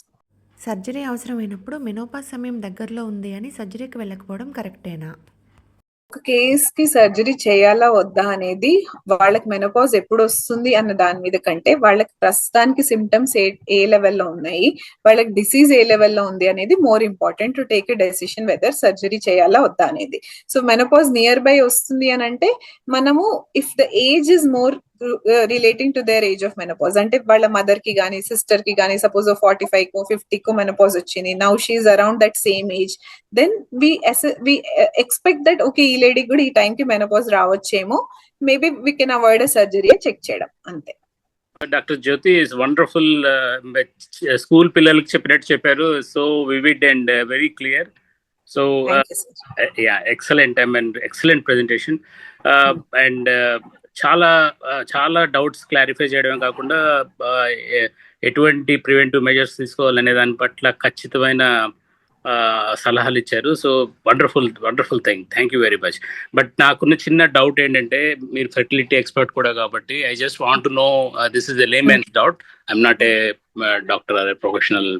Speaker 9: Surgery అవసరమైనప్పుడు మెనోపాజ్ సమయం దగ్గరలో ఉంది అని సర్జరీకి వెళ్ళకపోవడం కరెక్టేనా?
Speaker 2: ఒక కేస్ కి సర్జరీ చేయాలా వద్దా అనేది వాళ్ళకి మెనోపాజ్ ఎప్పుడు వస్తుంది అన్న దాని మీద కంటే వాళ్ళకి ప్రస్తుతానికి సిమ్టమ్స్ ఏ లెవెల్లో ఉన్నాయి, వాళ్ళకి డిసీజ్ ఏ లెవెల్లో ఉంది అనేది more important to take a decision whether surgery చేయాలా వద్దా అనేది. సో మెనోపాజ్ నియర్ బై వస్తుంది అని అంటే మనము if the age is more relating to their age of menopause, అంటే వాళ్ళ మదర్ కి గానీ సిస్టర్ కి గానీ సపోజ్ 45 కో 50 కో మెనోపాజ్ వచ్చింది, now she's around that same age, then we expect that okay ఈ లేడీ కూడా ఈ టైం కి మెనోపాజ్ రావచ్చేమో, maybe we can avoid a surgery check చేయడం అంతే.
Speaker 11: Doctor Jyoti is wonderful. School పిల్లలకి చెప్పినట్టు చెప్పారు, so vivid and very clear. So excellent, I mean excellent presentation. And చాలా డౌట్స్ క్లారిఫై చేయడమే కాకుండా ఎటువంటి ప్రివెంటివ్ మెజర్స్ తీసుకోవాలనే దాని పట్ల ఖచ్చితమైన సలహాలు ఇచ్చారు. So wonderful thing, thank you very much. But నాకున్న చిన్న డౌట్ ఏంటంటే, మీరు ఫెర్టిలిటీ ఎక్స్పర్ట్ కూడా కాబట్టి I just want to know, this is a layman's doubt, I'm not a doctor or a professional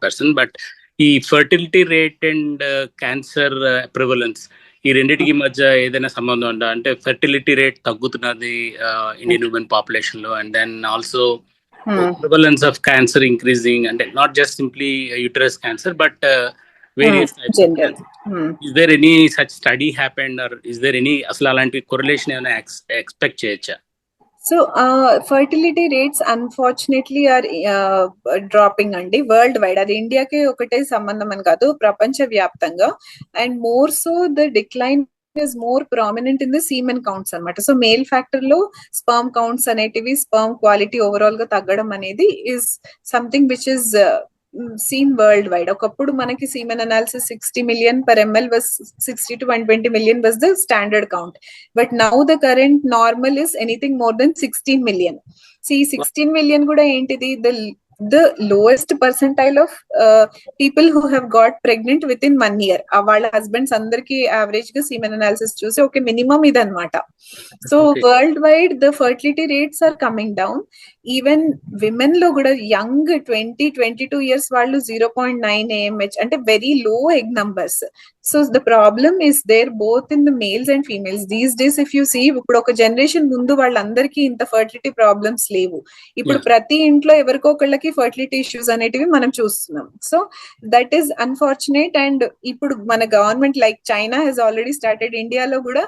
Speaker 11: person, but ఈ fertility rate and cancer prevalence ఈ రెండింటికి మధ్య ఏదైనా సంబంధం ఉందా? అంటే ఫెర్టిలిటీ రేట్ తగ్గుతున్నది ఇండియన్ ఉమెన్ పాపులేషన్ లో, and then also prevalence of cancer increasing, అంటే not just simply uterus cancer but various types of cancer. Is there any such study happened, or is there any అసలు అలాంటి correlation ఏమైనా expect చేయొచ్చా?
Speaker 2: So fertility rates unfortunately are dropping andi worldwide. Adi India ke okate sambandham ani kaadu, prapancha vyaptanga, and more so the decline is more prominent in the semen counts anamata. So male factor lo sperm counts anetivi, sperm quality overall ga taggadam anedi is something which is seen worldwide. Okappudu manaki semen analysis 60 million per ml was 60 to 120 million was the standard count, but now the current normal is anything more than 16 million. See, 16 million kuda entidi the lowest percentile of people who have got pregnant within 1 year. Avalla husbands andarki average ga semen analysis chuse okay minimum idanmata. So worldwide the fertility rates are coming down. Even women lo kuda young 20-22 years vallu 0.9 AMH ante very low egg numbers. So the problem is there both in the males and females. These days if you see ippudu oka generation mundu vallandarki inta fertility problems levu. Ippudu prati intlo evarko okallaki fertility issues అనేటివి మనం చూస్తున్నాం. So that is unfortunate. And ఇప్పుడు మన government like China has already started, ఇండియాలో కూడా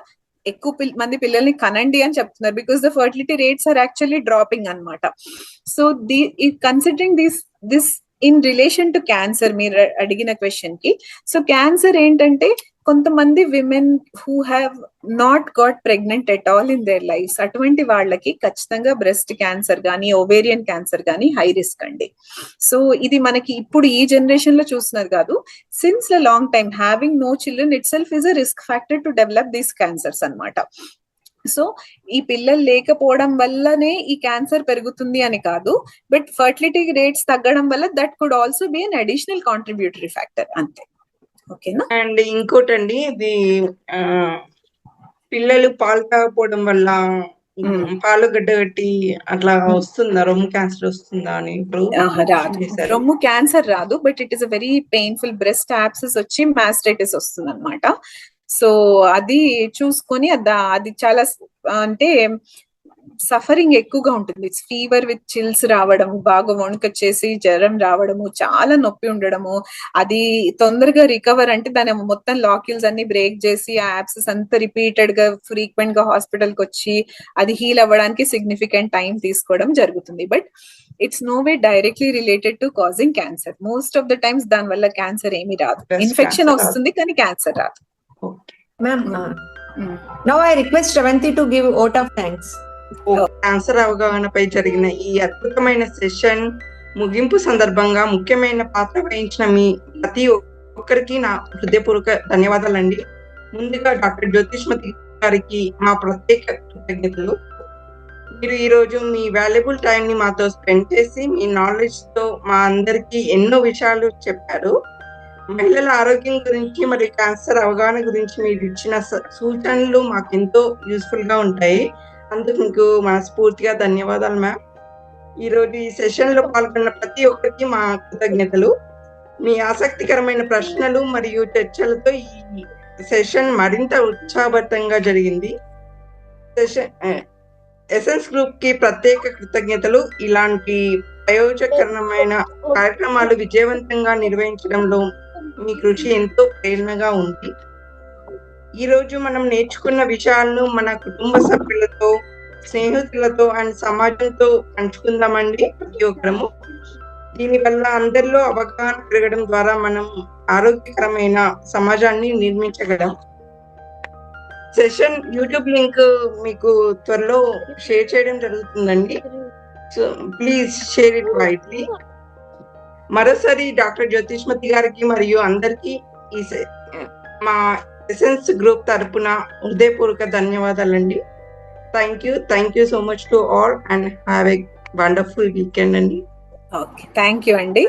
Speaker 2: ఎక్కువ మంది పిల్లల్ని కనండి అని చెప్తున్నారు, because the fertility rates are actually dropping అనమాట. So considering this in relation to cancer మీరు అడిగిన క్వశ్చన్ కి, సో క్యాన్సర్ ఏంటంటే కొంతమంది women who have not got pregnant at all in their lifes, అటువంటి వాళ్ళకి ఖచ్చితంగా బ్రెస్ట్ క్యాన్సర్ కానీ ఓవేరియన్ క్యాన్సర్ కానీ హై రిస్క్ అండి. సో ఇది మనకి ఇప్పుడు ఈ జనరేషన్ లో చూస్తున్నది కాదు, since the long time having no children itself is a risk factor to develop these cancers అన్నమాట. సో ఈ పిల్లలు లేకపోవడం వల్లనే ఈ క్యాన్సర్ పెరుగుతుంది అని కాదు, బట్ ఫర్టిలిటీ రేట్స్ తగ్గడం వల్ల that could also be an additional contributory factor అంతే. ఓకేనా?
Speaker 3: అండ్ ఇంకోటండి, ఇది పిల్లలు పాలు తాగకపోవడం వల్ల పాలు గడ్డగట్టి అట్లా వస్తుందా, రొమ్ము క్యాన్సర్ వస్తుందా అని ఇప్పుడు
Speaker 2: రాదు, రొమ్ము క్యాన్సర్ రాదు, but it is a very painful breast abscess వచ్చి మాస్టైటిస్ వస్తుంది అనమాట. సో అది చూసుకొని అది చాలా అంటే సఫరింగ్ ఎక్కువగా ఉంటుంది. ఫీవర్ విత్ చిల్స్ రావడము, బాగా వణుకొచ్చేసి జ్వరం రావడము, చాలా నొప్పి ఉండడము, అది తొందరగా రికవర్ అంటే దాని మొత్తం లాక్యూల్స్ అన్ని బ్రేక్ చేసి ఆ యాబ్సెస్ అంతా రిపీటెడ్ గా ఫ్రీక్వెంట్ గా హాస్పిటల్ కి వచ్చి అది హీల్ అవ్వడానికి సిగ్నిఫికెంట్ టైం తీసుకోవడం జరుగుతుంది. But it's no way directly related to causing cancer. Most of the times దాని వల్ల క్యాన్సర్ ఏమీ రాదు, ఇన్ఫెక్షన్ వస్తుంది కానీ క్యాన్సర్ రాదు.
Speaker 12: Ma'am, now I request Shravanti to give vote of thanks.
Speaker 3: Cancer అవగాహనపై జరిగిన ఈ అద్భుతమైన సెషన్ ముగింపు సందర్భంగా ముఖ్యమైన పాత్ర వహించిన మీ ప్రతి ఒక్కరికి నా హృదయపూర్వక ధన్యవాదాలండి. ముందుగా డాక్టర్ జ్యోతిష్మతి గారికి మా ప్రత్యేక కృతజ్ఞతలు. మీరు ఈరోజు మీ వాల్యుబుల్ టైం ని మాతో స్పెండ్ చేసి మీ నాలెడ్జ్ తో మా అందరికి ఎన్నో విషయాలు చెప్పారు. మహిళల ఆరోగ్యం గురించి మరియు క్యాన్సర్ అవగాహన గురించి మీరు ఇచ్చిన సూచనలు మాకు ఎంతో యూస్ఫుల్ గా ఉంటాయి. అందుకు మీకు మనస్ఫూర్తిగా ధన్యవాదాలు మ్యామ్. ఈరోజు ఈ సెషన్ లో పాల్గొన్న ప్రతి ఒక్కరికి మా కృతజ్ఞతలు. మీ ఆసక్తికరమైన ప్రశ్నలు మరియు చర్చలతో ఈ సెషన్ మరింత ఉత్సాహభరితంగా జరిగింది. ఎసెన్స్ గ్రూప్ కి ప్రత్యేక కృతజ్ఞతలు. ఇలాంటి ప్రయోజనకరమైన కార్యక్రమాలు విజయవంతంగా నిర్వహించడంలో మీ కృషి ఎంతో ప్రేరణగా ఉంది. ఈ రోజు మనం నేర్చుకున్న విషయాలను మన కుటుంబ సభ్యులతో, స్నేహితులతో అండ్ సమాజంతో పంచుకుందామండి ప్రతి ఒక్కరము. దీనివల్ల అందరిలో అవగాహన పెరగడం ద్వారా మనం ఆరోగ్యకరమైన సమాజాన్ని నిర్మించగలం. సెషన్ యూట్యూబ్ లింక్ మీకు త్వరలో షేర్ చేయడం జరుగుతుందండి. So please share it widely. మరోసారి డాక్టర్ జ్యోతిష్మతి గారికి మరియు అందరికీ ఈ మా ఎసెన్స్ గ్రూప్ తరపున హృదయపూర్వక ధన్యవాదాలండి. Thank you so much to all and have a wonderful weekend అండి.
Speaker 2: ఓకే, థ్యాంక్ యూ అండి.